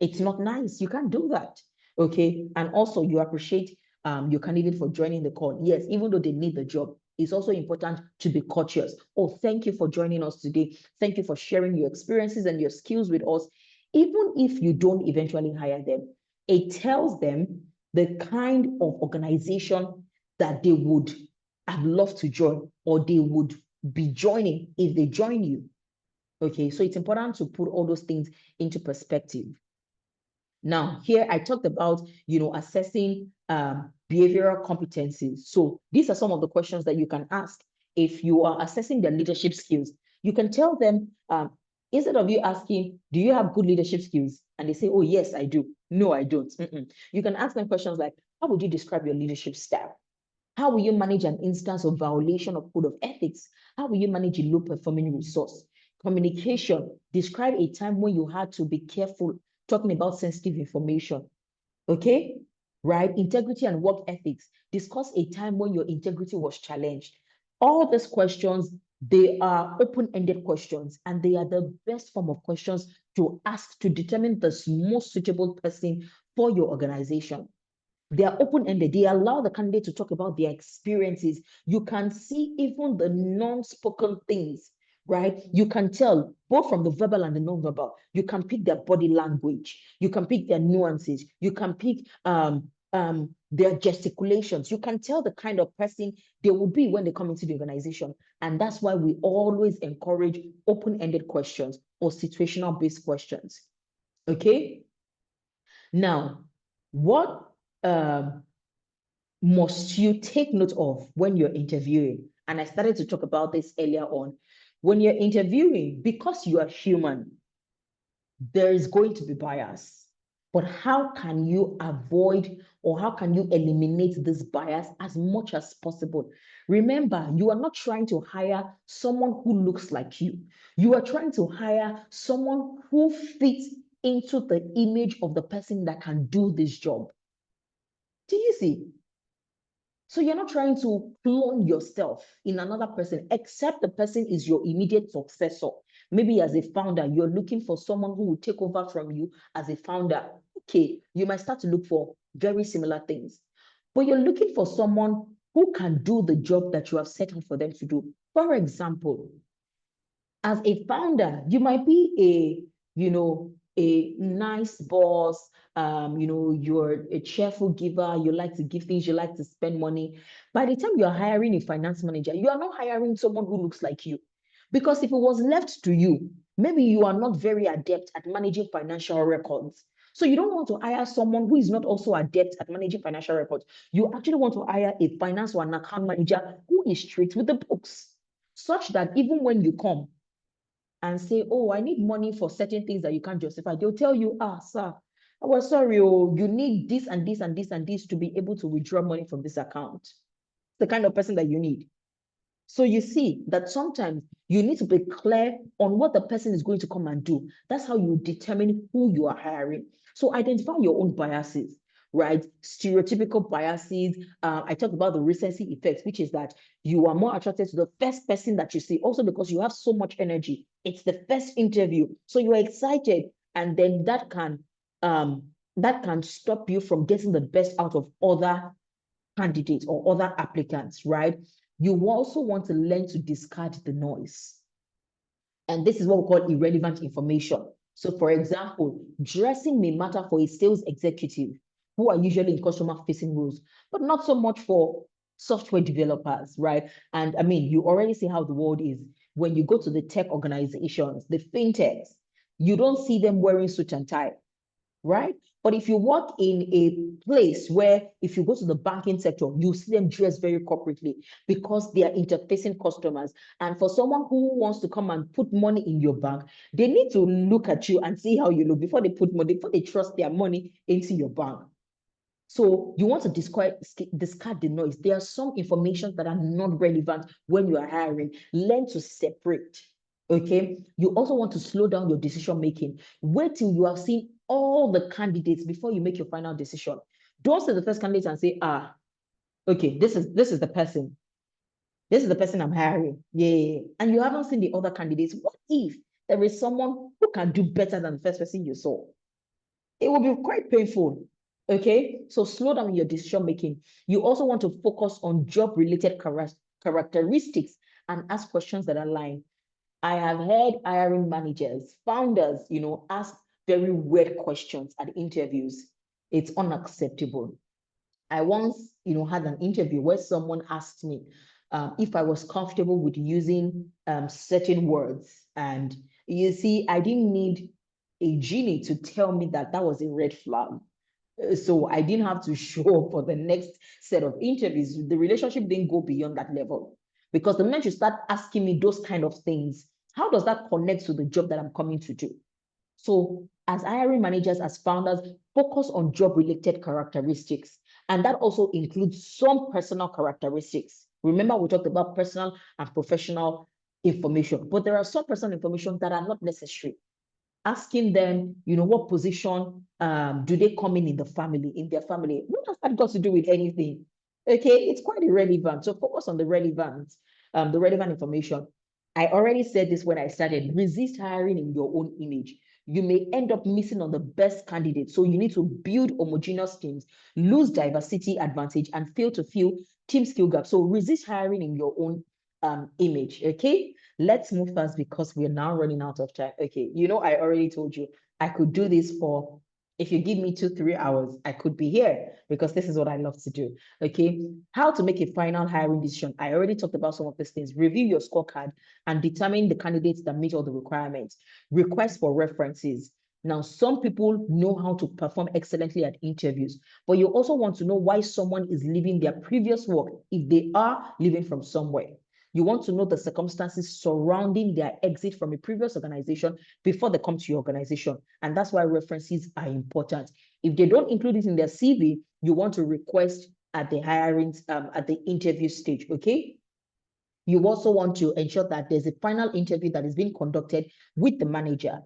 It's not nice. You can't do that. Okay. And also you appreciate your candidate for joining the call. Yes, even though they need the job, it's also important to be courteous. Oh, thank you for joining us today. Thank you for sharing your experiences and your skills with us. Even if you don't eventually hire them, it tells them the kind of organization that they would have loved to join, or they would be joining if they join you. Okay, so it's important to put all those things into perspective. Now, here I talked about, assessing behavioral competencies. So these are some of the questions that you can ask if you are assessing their leadership skills. You can tell them, instead of you asking, do you have good leadership skills? And they say, oh, yes, I do. No, I don't. You can ask them questions like, how would you describe your leadership style? How will you manage an instance of violation of code of ethics? How will you manage a low-performing resource? Communication. Describe a time when you had to be careful talking about sensitive information. Okay? Right? Integrity and work ethics. Discuss a time when your integrity was challenged. All these questions, they are open-ended questions, and they are the best form of questions to ask to determine the most suitable person for your organization. They are open-ended. They allow the candidate to talk about their experiences. You can see even the non-spoken things, right? You can tell both from the verbal and the non-verbal. You can pick their body language. You can pick their nuances. You can pick their gesticulations. You can tell the kind of person they will be when they come into the organization. And that's why we always encourage open-ended questions or situational-based questions. Okay? Now, what must you take note of when you're interviewing? And I started to talk about this earlier on. When you're interviewing, because you are human, there is going to be bias. But how can you avoid, or how can you eliminate this bias as much as possible? Remember, you are not trying to hire someone who looks like you. You are trying to hire someone who fits into the image of the person that can do this job. Do you see? So you're not trying to clone yourself in another person, except the person is your immediate successor. Maybe as a founder, you're looking for someone who will take over from you as a founder. Okay, you might start to look for very similar things, but you're looking for someone who can do the job that you have set out for them to do. For example, as a founder, you might be a nice boss. You're a cheerful giver. You like to give things. You like to spend money. By the time you're hiring a finance manager, you are not hiring someone who looks like you. Because if it was left to you, maybe you are not very adept at managing financial records. So you don't want to hire someone who is not also adept at managing financial records. You actually want to hire a finance or an account manager who is straight with the books, such that even when you come and say, oh, I need money for certain things that you can't justify, they'll tell you, sir, I was sorry, oh, you need this and this and this and this to be able to withdraw money from this account. The kind of person that you need. So you see that sometimes you need to be clear on what the person is going to come and do. That's how you determine who you are hiring. So identify your own biases, right? Stereotypical biases. I talked about the recency effect, which is that you are more attracted to the first person that you see, also because you have so much energy. It's the first interview. So you're excited, and then that can stop you from getting the best out of other candidates or other applicants, right? You also want to learn to discard the noise. And this is what we call irrelevant information. So for example, dressing may matter for a sales executive who are usually in customer-facing roles, but not so much for software developers, right? And I mean, you already see how the world is. When you go to the tech organizations, the fintechs, you don't see them wearing suit and tie, right? But if you work in a place where, if you go to the banking sector, you see them dress very corporately because they are interfacing customers. And for someone who wants to come and put money in your bank, they need to look at you and see how you look before they put money, before they trust their money into your bank. So you want to discard the noise. There are some information that are not relevant when you are hiring. Learn to separate. Okay. You also want to slow down your decision making. Wait till you have seen all the candidates before you make your final decision. Don't say the first candidate and say, okay, this is the person. This is the person I'm hiring. Yeah. And you haven't seen the other candidates. What if there is someone who can do better than the first person you saw? It will be quite painful. Okay, so slow down your decision making. You also want to focus on job related characteristics and ask questions that align. I have heard hiring managers, founders, ask very weird questions at interviews. It's unacceptable. I once, had an interview where someone asked me if I was comfortable with using certain words. And you see, I didn't need a genie to tell me that that was a red flag. So I didn't have to show up for the next set of interviews. The relationship didn't go beyond that level. Because the minute you start asking me those kind of things, how does that connect to the job that I'm coming to do? So as hiring managers, as founders, focus on job-related characteristics. And that also includes some personal characteristics. Remember, we talked about personal and professional information, but there are some personal information that are not necessary. Asking them, what position do they come in the family, in their family? What has that got to do with anything? Okay, it's quite irrelevant. So focus on the relevant information. I already said this when I started. Resist hiring in your own image. You may end up missing on the best candidate. So you need to build homogeneous teams, lose diversity advantage, and fail to fill team skill gaps. So resist hiring in your own image. Okay. Let's move fast because we're now running out of time. Okay, I already told you I could do this for, if you give me 2-3 hours, I could be here because this is what I love to do. Okay, how to make a final hiring decision. I already talked about some of these things. Review your scorecard and determine the candidates that meet all the requirements. Request for references. Now, some people know how to perform excellently at interviews, but you also want to know why someone is leaving their previous work if they are leaving from somewhere. You want to know the circumstances surrounding their exit from a previous organization before they come to your organization. And that's why references are important. If they don't include it in their CV, you want to request at the hiring, at the interview stage, okay? You also want to ensure that there's a final interview that is being conducted with the manager.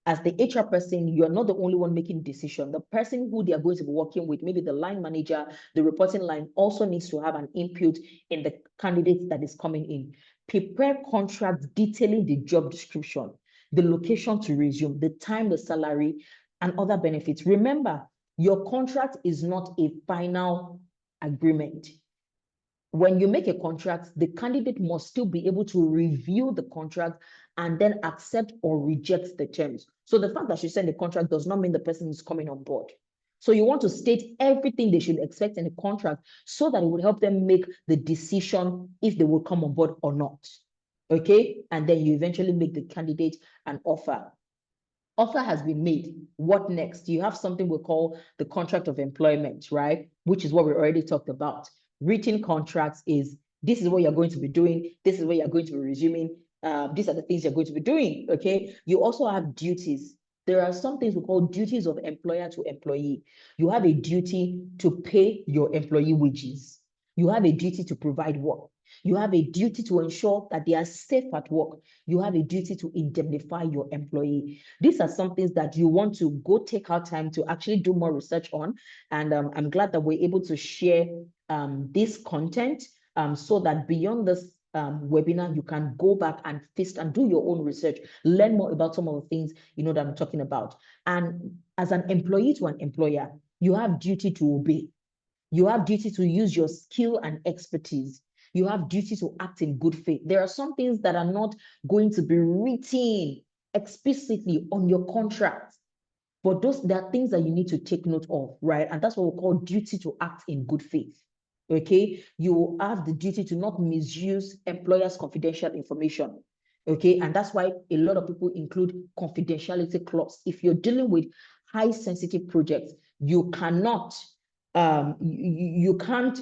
As the HR person, you're not the only one making decision. The person who they are going to be working with, maybe the line manager, the reporting line, also needs to have an input in the candidate that is coming in. Prepare contracts detailing the job description, the location to resume, the time, the salary, and other benefits. Remember, your contract is not a final agreement. When you make a contract, the candidate must still be able to review the contract and then accept or reject the terms. So the fact that she sent a contract does not mean the person is coming on board. So you want to state everything they should expect in a contract so that it would help them make the decision if they will come on board or not. Okay? And then you eventually make the candidate an offer. Offer has been made. What next? You have something we call the contract of employment, right? Which is what we already talked about. Written contracts is, this is what you're going to be doing. This is what you're going to be resuming. These are the things you're going to be doing, okay? You also have duties. There are some things we call duties of employer to employee. You have a duty to pay your employee wages. You have a duty to provide work. You have a duty to ensure that they are safe at work. You have a duty to indemnify your employee. These are some things that you want to go take our time to actually do more research on. And I'm glad that we're able to share this content so that beyond this webinar, you can go back and feast and do your own research, learn more about some of the things that I'm talking about. And as an employee to an employer, you have duty to obey. You have duty to use your skill and expertise. You have duty to act in good faith. There are some things that are not going to be written explicitly on your contract. But there are things that you need to take note of, right? And that's what we call duty to act in good faith. Okay, you have the duty to not misuse employers' confidential information. Okay, and that's why a lot of people include confidentiality clause. If you're dealing with high sensitive projects, you cannot, you can't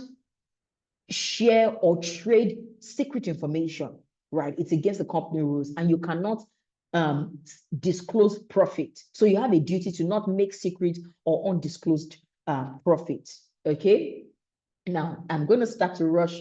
share or trade secret information, right? It's against the company rules, and you cannot disclose profit. So you have a duty to not make secret or undisclosed profit. Okay. Now I'm going to start to rush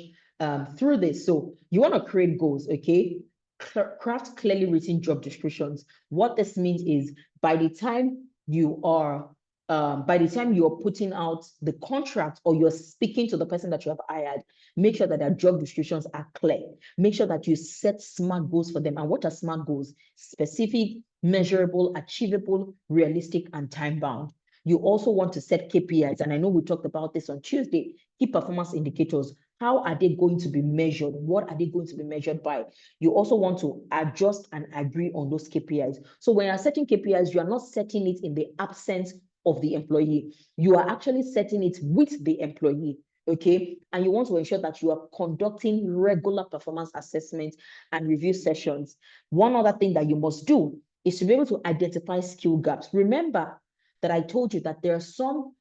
through this. So you want to create goals, okay? Craft clearly written job descriptions. What this means is by the time you are putting out the contract or you're speaking to the person that you have hired, make sure that their job descriptions are clear. Make sure that you set SMART goals for them. And what are SMART goals? Specific, measurable, achievable, realistic, and time-bound. You also want to set KPIs. And I know we talked about this on Tuesday, key performance indicators. How are they going to be measured? What are they going to be measured by? You also want to adjust and agree on those KPIs. So when you're setting KPIs, you are not setting it in the absence of the employee. You are actually setting it with the employee. Okay, and you want to ensure that you are conducting regular performance assessments and review sessions. One other thing that you must do is to be able to identify skill gaps. Remember that I told you that there are some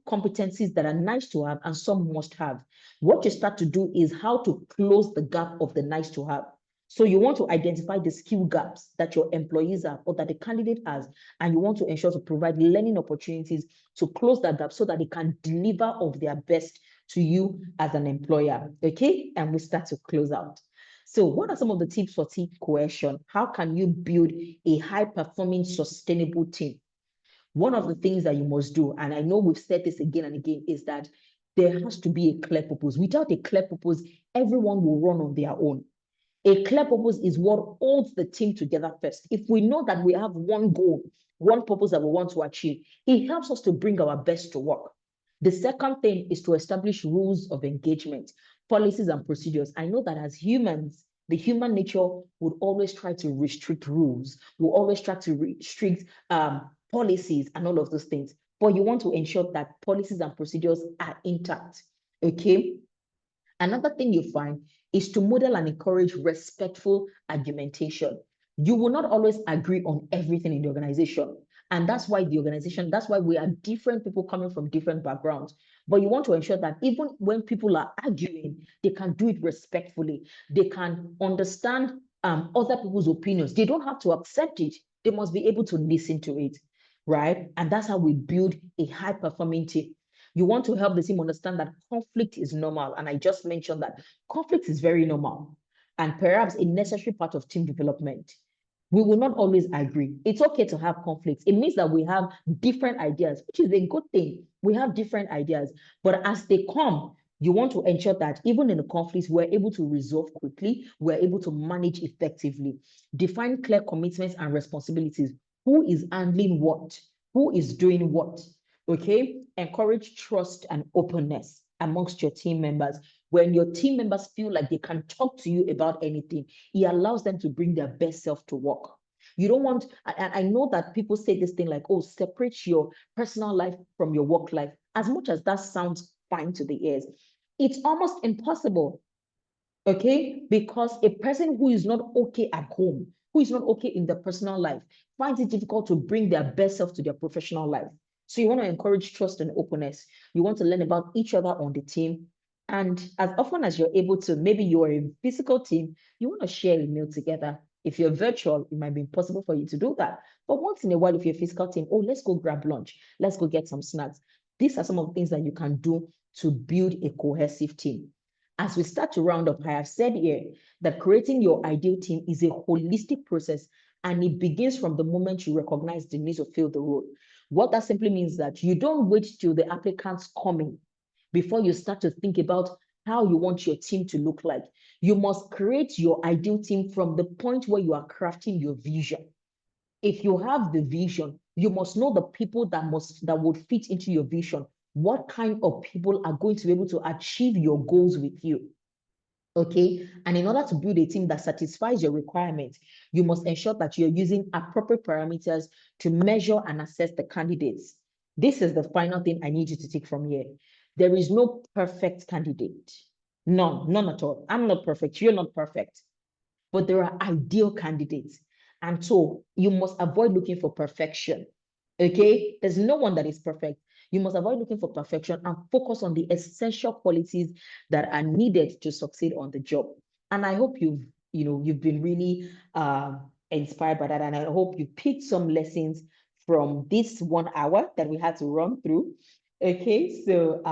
competencies that are nice to have and some must have. What you start to do is how to close the gap of the nice to have. So you want to identify the skill gaps that your employees have or that the candidate has, and you want to ensure to provide learning opportunities to close that gap so that they can deliver of their best to you as an employer. Okay, and we start to close out. So what are some of the tips for team cohesion? How can you build a high-performing, sustainable team? One of the things that you must do, and I know we've said this again and again, is that there has to be a clear purpose. Without a clear purpose, everyone will run on their own. A clear purpose is what holds the team together first. If we know that we have one goal, one purpose that we want to achieve, it helps us to bring our best to work. The second thing is to establish rules of engagement, policies and procedures. I know that as humans, the human nature would always try to restrict rules, will always try to restrict policies and all of those things. But you want to ensure that policies and procedures are intact. Okay. Another thing you find is to model and encourage respectful argumentation. You will not always agree on everything in the organization. And that's why we are different people coming from different backgrounds. But you want to ensure that even when people are arguing, they can do it respectfully. They can understand other people's opinions. They don't have to accept it. They must be able to listen to it, right? And that's how we build a high-performing team. You want to help the team understand that conflict is normal. And I just mentioned that conflict is very normal and perhaps a necessary part of team development. We will not always agree. It's okay to have conflicts. It means that we have different ideas, which is a good thing. We have different ideas, but as they come, you want to ensure that even in the conflicts, we're able to resolve quickly, we're able to manage effectively. Define clear commitments and responsibilities. Who is handling what? Who is doing what? Okay? Encourage trust and openness amongst your team members. When your team members feel like they can talk to you about anything, it allows them to bring their best self to work. You don't want, and I know that people say this thing like, oh, separate your personal life from your work life. As much as that sounds fine to the ears, it's almost impossible, okay? Because a person who is not okay at home, who is not okay in their personal life, finds it difficult to bring their best self to their professional life. So you want to encourage trust and openness. You want to learn about each other on the team. And as often as you're able to, maybe you're a physical team, you want to share a meal together. If you're virtual, it might be impossible for you to do that. But once in a while, if you're a physical team, oh, let's go grab lunch. Let's go get some snacks. These are some of the things that you can do to build a cohesive team. As we start to round up, I have said here that creating your ideal team is a holistic process, and it begins from the moment you recognize the need to fill the role. What that simply means that you don't wait till the applicants come in before you start to think about how you want your team to look like. You must create your ideal team from the point where you are crafting your vision. If you have the vision, you must know the people that would fit into your vision. What kind of people are going to be able to achieve your goals with you? Okay. And in order to build a team that satisfies your requirements, you must ensure that you're using appropriate parameters to measure and assess the candidates. This is the final thing I need you to take from here. There is no perfect candidate. None at all. I'm not perfect. You're not perfect. But there are ideal candidates. And so you must avoid looking for perfection. Okay? There's no one that is perfect. You must avoid looking for perfection and focus on the essential qualities that are needed to succeed on the job. And I hope you've been really inspired by that. And I hope you picked some lessons from this 1 hour that we had to run through. Okay, so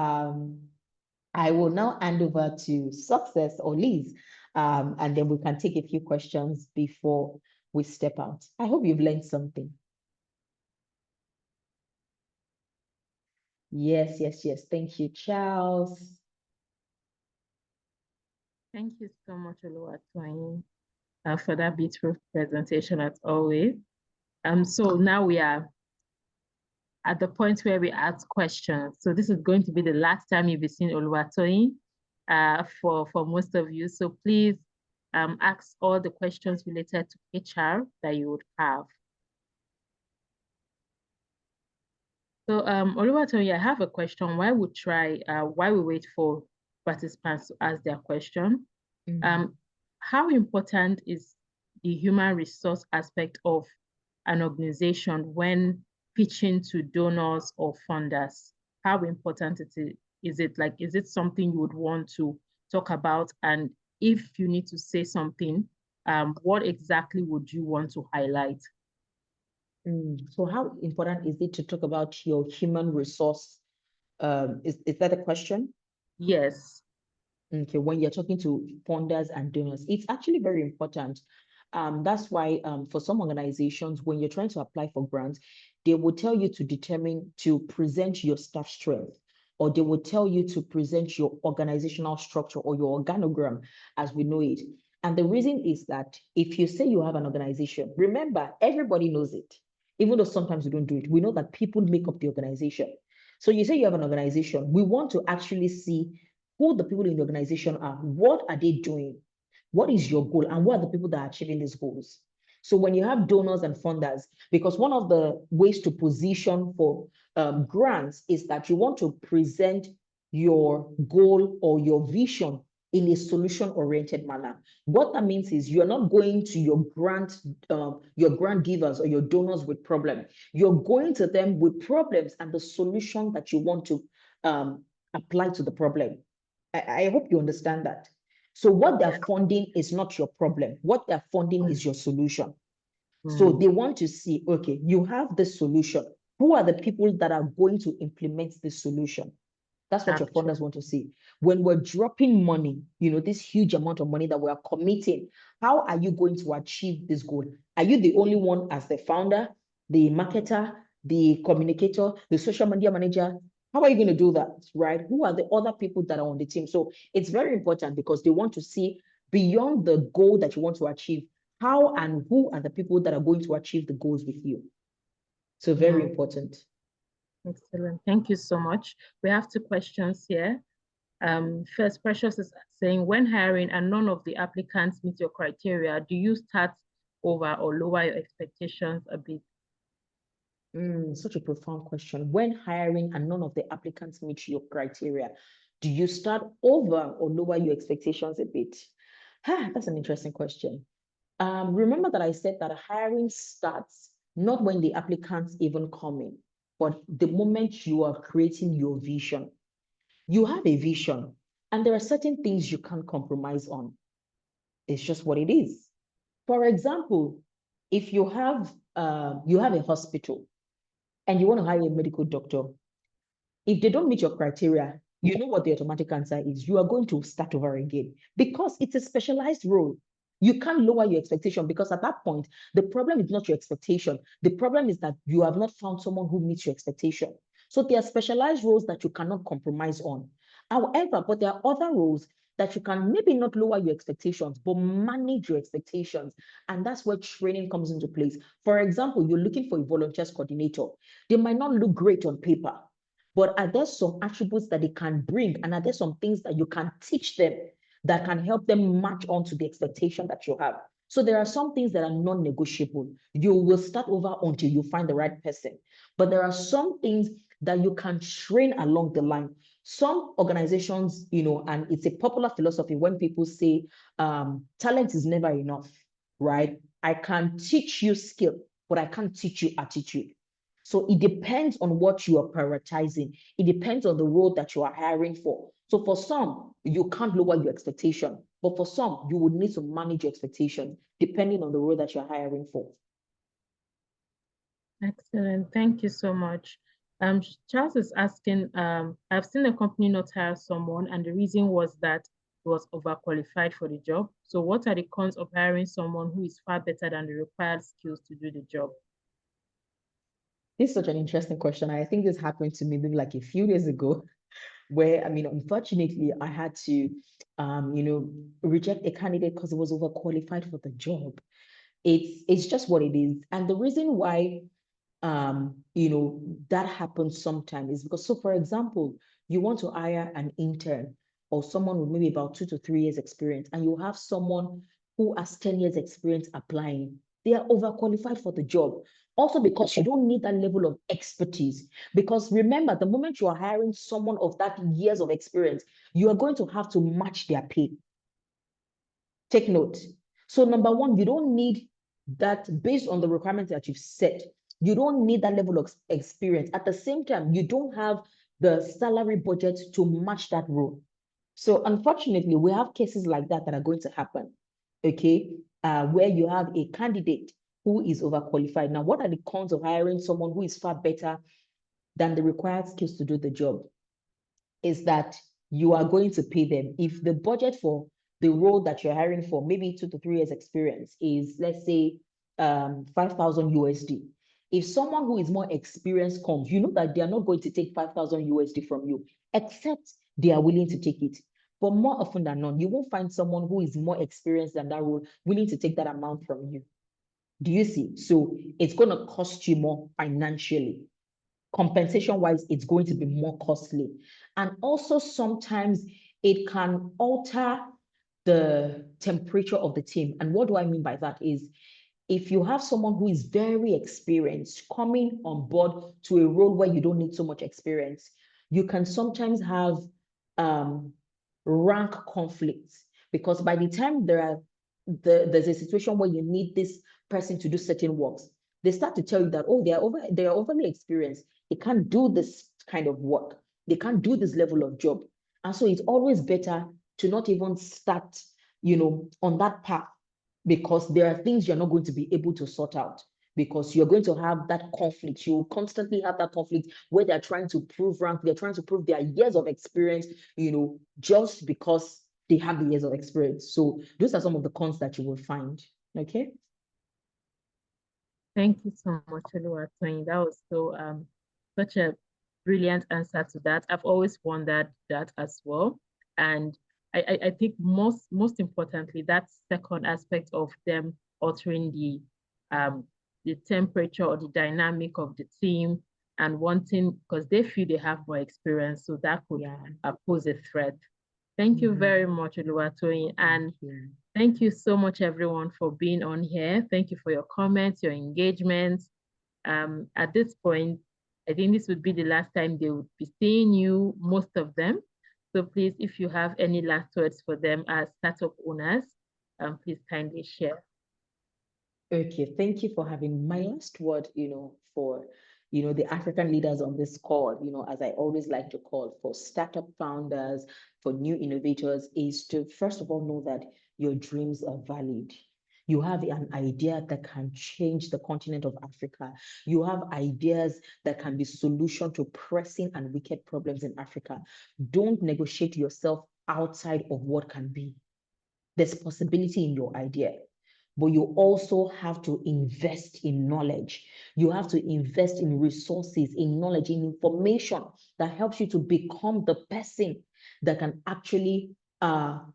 I will now hand over to Success or Liz, and then we can take a few questions before we step out. I hope you've learned something. Yes. Thank you, Charles. Thank you so much, Oluwatoyin, for that beautiful presentation as always. So now we are at the point where we ask questions. So this is going to be the last time you'll be seeing Oluwatoyin for most of you. So please ask all the questions related to HR that you would have. So Oluwatoyin, I have a question. While we wait for participants to ask their question, how important is the human resource aspect of an organization when pitching to donors or funders? How important is it? Like, is it something you would want to talk about? And if you need to say something, what exactly would you want to highlight? So how important is it to talk about your human resource? Is that a question? Yes. Okay, when you're talking to funders and donors, it's actually very important. That's why for some organizations, when you're trying to apply for grants, they will tell you to present your staff strength, or they will tell you to present your organizational structure or your organogram as we know it. And the reason is that if you say you have an organization, remember, everybody knows it. Even though sometimes we don't do it, we know that people make up the organization. So you say you have an organization, we want to actually see who the people in the organization are, what are they doing, what is your goal, and what are the people that are achieving these goals. So when you have donors and funders, because one of the ways to position for grants is that you want to present your goal or your vision in a solution-oriented manner. What that means is you're not going to your grant givers or your donors with problems. You're going to them with problems and the solution that you want to apply to the problem. I hope you understand that. So what they're funding is not your problem. What they're funding is your solution. So they want to see, okay, you have this solution. Who are the people that are going to implement this solution? That's what your funders want to see. When we're dropping money, this huge amount of money that we are committing, how are you going to achieve this goal? Are you the only one as the founder, the marketer, the communicator, the social media manager? How are you going to do that, right? Who are the other people that are on the team? So it's very important because they want to see beyond the goal that you want to achieve, how and who are the people that are going to achieve the goals with you. So very important. Excellent. Thank you so much. We have 2 questions here. First, Precious is saying, when hiring and none of the applicants meet your criteria, do you start over or lower your expectations a bit? Such a profound question. When hiring and none of the applicants meet your criteria, do you start over or lower your expectations a bit? That's an interesting question. Remember that I said that hiring starts not when the applicants even come in, but the moment you are creating your vision. You have a vision, and there are certain things you can't compromise on. It's just what it is. For example, if you have a hospital and you want to hire a medical doctor, if they don't meet your criteria, you know what the automatic answer is. You are going to start over again because it's a specialized role. You can't lower your expectation because at that point, the problem is not your expectation. The problem is that you have not found someone who meets your expectation. So there are specialized roles that you cannot compromise on. However, but there are other roles that you can maybe not lower your expectations, but manage your expectations. And that's where training comes into place. For example, you're looking for a volunteers coordinator. They might not look great on paper, but are there some attributes that they can bring? And are there some things that you can teach them that can help them match on to the expectation that you have. So there are some things that are non-negotiable. You will start over until you find the right person. But there are some things that you can train along the line. Some organizations, and it's a popular philosophy when people say talent is never enough, right? I can teach you skill, but I can't teach you attitude. So it depends on what you are prioritizing. It depends on the role that you are hiring for. So for some, you can't lower your expectation, but for some, you would need to manage your expectation depending on the role that you're hiring for. Excellent. Thank you so much. Charles is asking, I've seen a company not hire someone, and the reason was that he was overqualified for the job. So what are the cons of hiring someone who is far better than the required skills to do the job? This is such an interesting question. I think this happened to me maybe like a few days ago, where, unfortunately, I had to, reject a candidate because it was overqualified for the job. It's just what it is. And the reason why that happens sometimes is because, so for example, you want to hire an intern or someone with maybe about 2 to 3 years experience, and you have someone who has 10 years experience applying. They are overqualified for the job. Also because you don't need that level of expertise. Because remember, the moment you are hiring someone of that years of experience, you are going to have to match their pay. Take note. So number one, you don't need that based on the requirements that you've set. You don't need that level of experience. At the same time, you don't have the salary budget to match that role. So unfortunately, we have cases like that are going to happen, okay? Where you have a candidate who is overqualified. Now, what are the cons of hiring someone who is far better than the required skills to do the job? Is that you are going to pay them. If the budget for the role that you're hiring for, maybe 2 to 3 years experience, is, let's say, 5,000 USD. If someone who is more experienced comes, you know that they are not going to take 5,000 USD from you, except they are willing to take it. But more often than not, you won't find someone who is more experienced than that role willing to take that amount from you. Do you see? So it's going to cost you more financially. Compensation wise, it's going to be more costly. And also sometimes it can alter the temperature of the team. And what do I mean by that is, if you have someone who is very experienced coming on board to a role where you don't need so much experience, you can sometimes have rank conflicts, because by the time there's a situation where you need this person to do certain works, they start to tell you that, oh, they are overly experienced. They can't do this kind of work. They can't do this level of job. And so it's always better to not even start, on that path, because there are things you're not going to be able to sort out, because you're going to have that conflict. You will constantly have that conflict where they're trying to prove rank, they're trying to prove their years of experience, just because they have the years of experience. So those are some of the cons that you will find. Okay. Thank you so much, Oluwatoyin. That was such a brilliant answer to that. I've always wondered that as well. And I think most importantly, that second aspect of them altering the temperature or the dynamic of the team and wanting, because they feel they have more experience, so that could pose a threat. Thank you very much, Oluwatoyin. And thank you so much, everyone, for being on here. Thank you for your comments, your engagement. At this point, I think this would be the last time they would be seeing you, most of them. So please, if you have any last words for them as startup owners, please kindly share. Okay, thank you for having my last word, for, the African leaders on this call, as I always like to call, for startup founders, for new innovators, is to first of all know that your dreams are valid. You have an idea that can change the continent of Africa. You have ideas that can be solution to pressing and wicked problems in Africa. Don't negotiate yourself outside of what can be. There's possibility in your idea, but you also have to invest in knowledge. You have to invest in resources, in knowledge, in information that helps you to become the person that can actually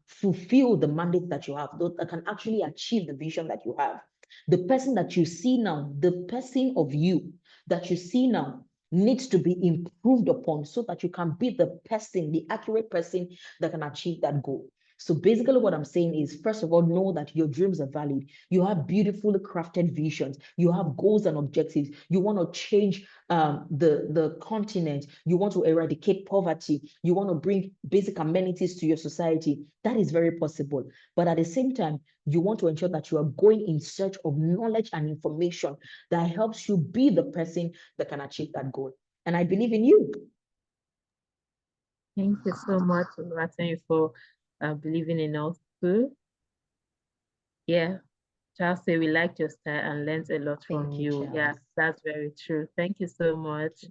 fulfill the mandate that you have, that can actually achieve the vision that you have. The person that you see now, the person of you that you see now, needs to be improved upon so that you can be the person, the accurate person that can achieve that goal. So basically what I'm saying is, first of all, know that your dreams are valid. You have beautifully crafted visions. You have goals and objectives. You want to change the continent. You want to eradicate poverty. You want to bring basic amenities to your society. That is very possible. But at the same time, you want to ensure that you are going in search of knowledge and information that helps you be the person that can achieve that goal. And I believe in you. Thank you so much, Oluwatoyin, for believing in us too. Yeah, Charles say we liked your style and learned a lot from Thank you, you. Yeah, Charles. that's very true. Thank you so much.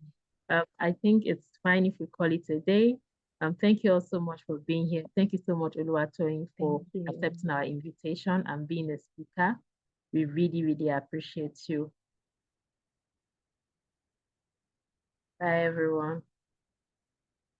I think it's fine if we call it a day. Thank you all so much for being here. Thank you so much, Oluwatoyin, for Thank you. accepting our invitation and being a speaker. We really, really appreciate you. Bye, everyone.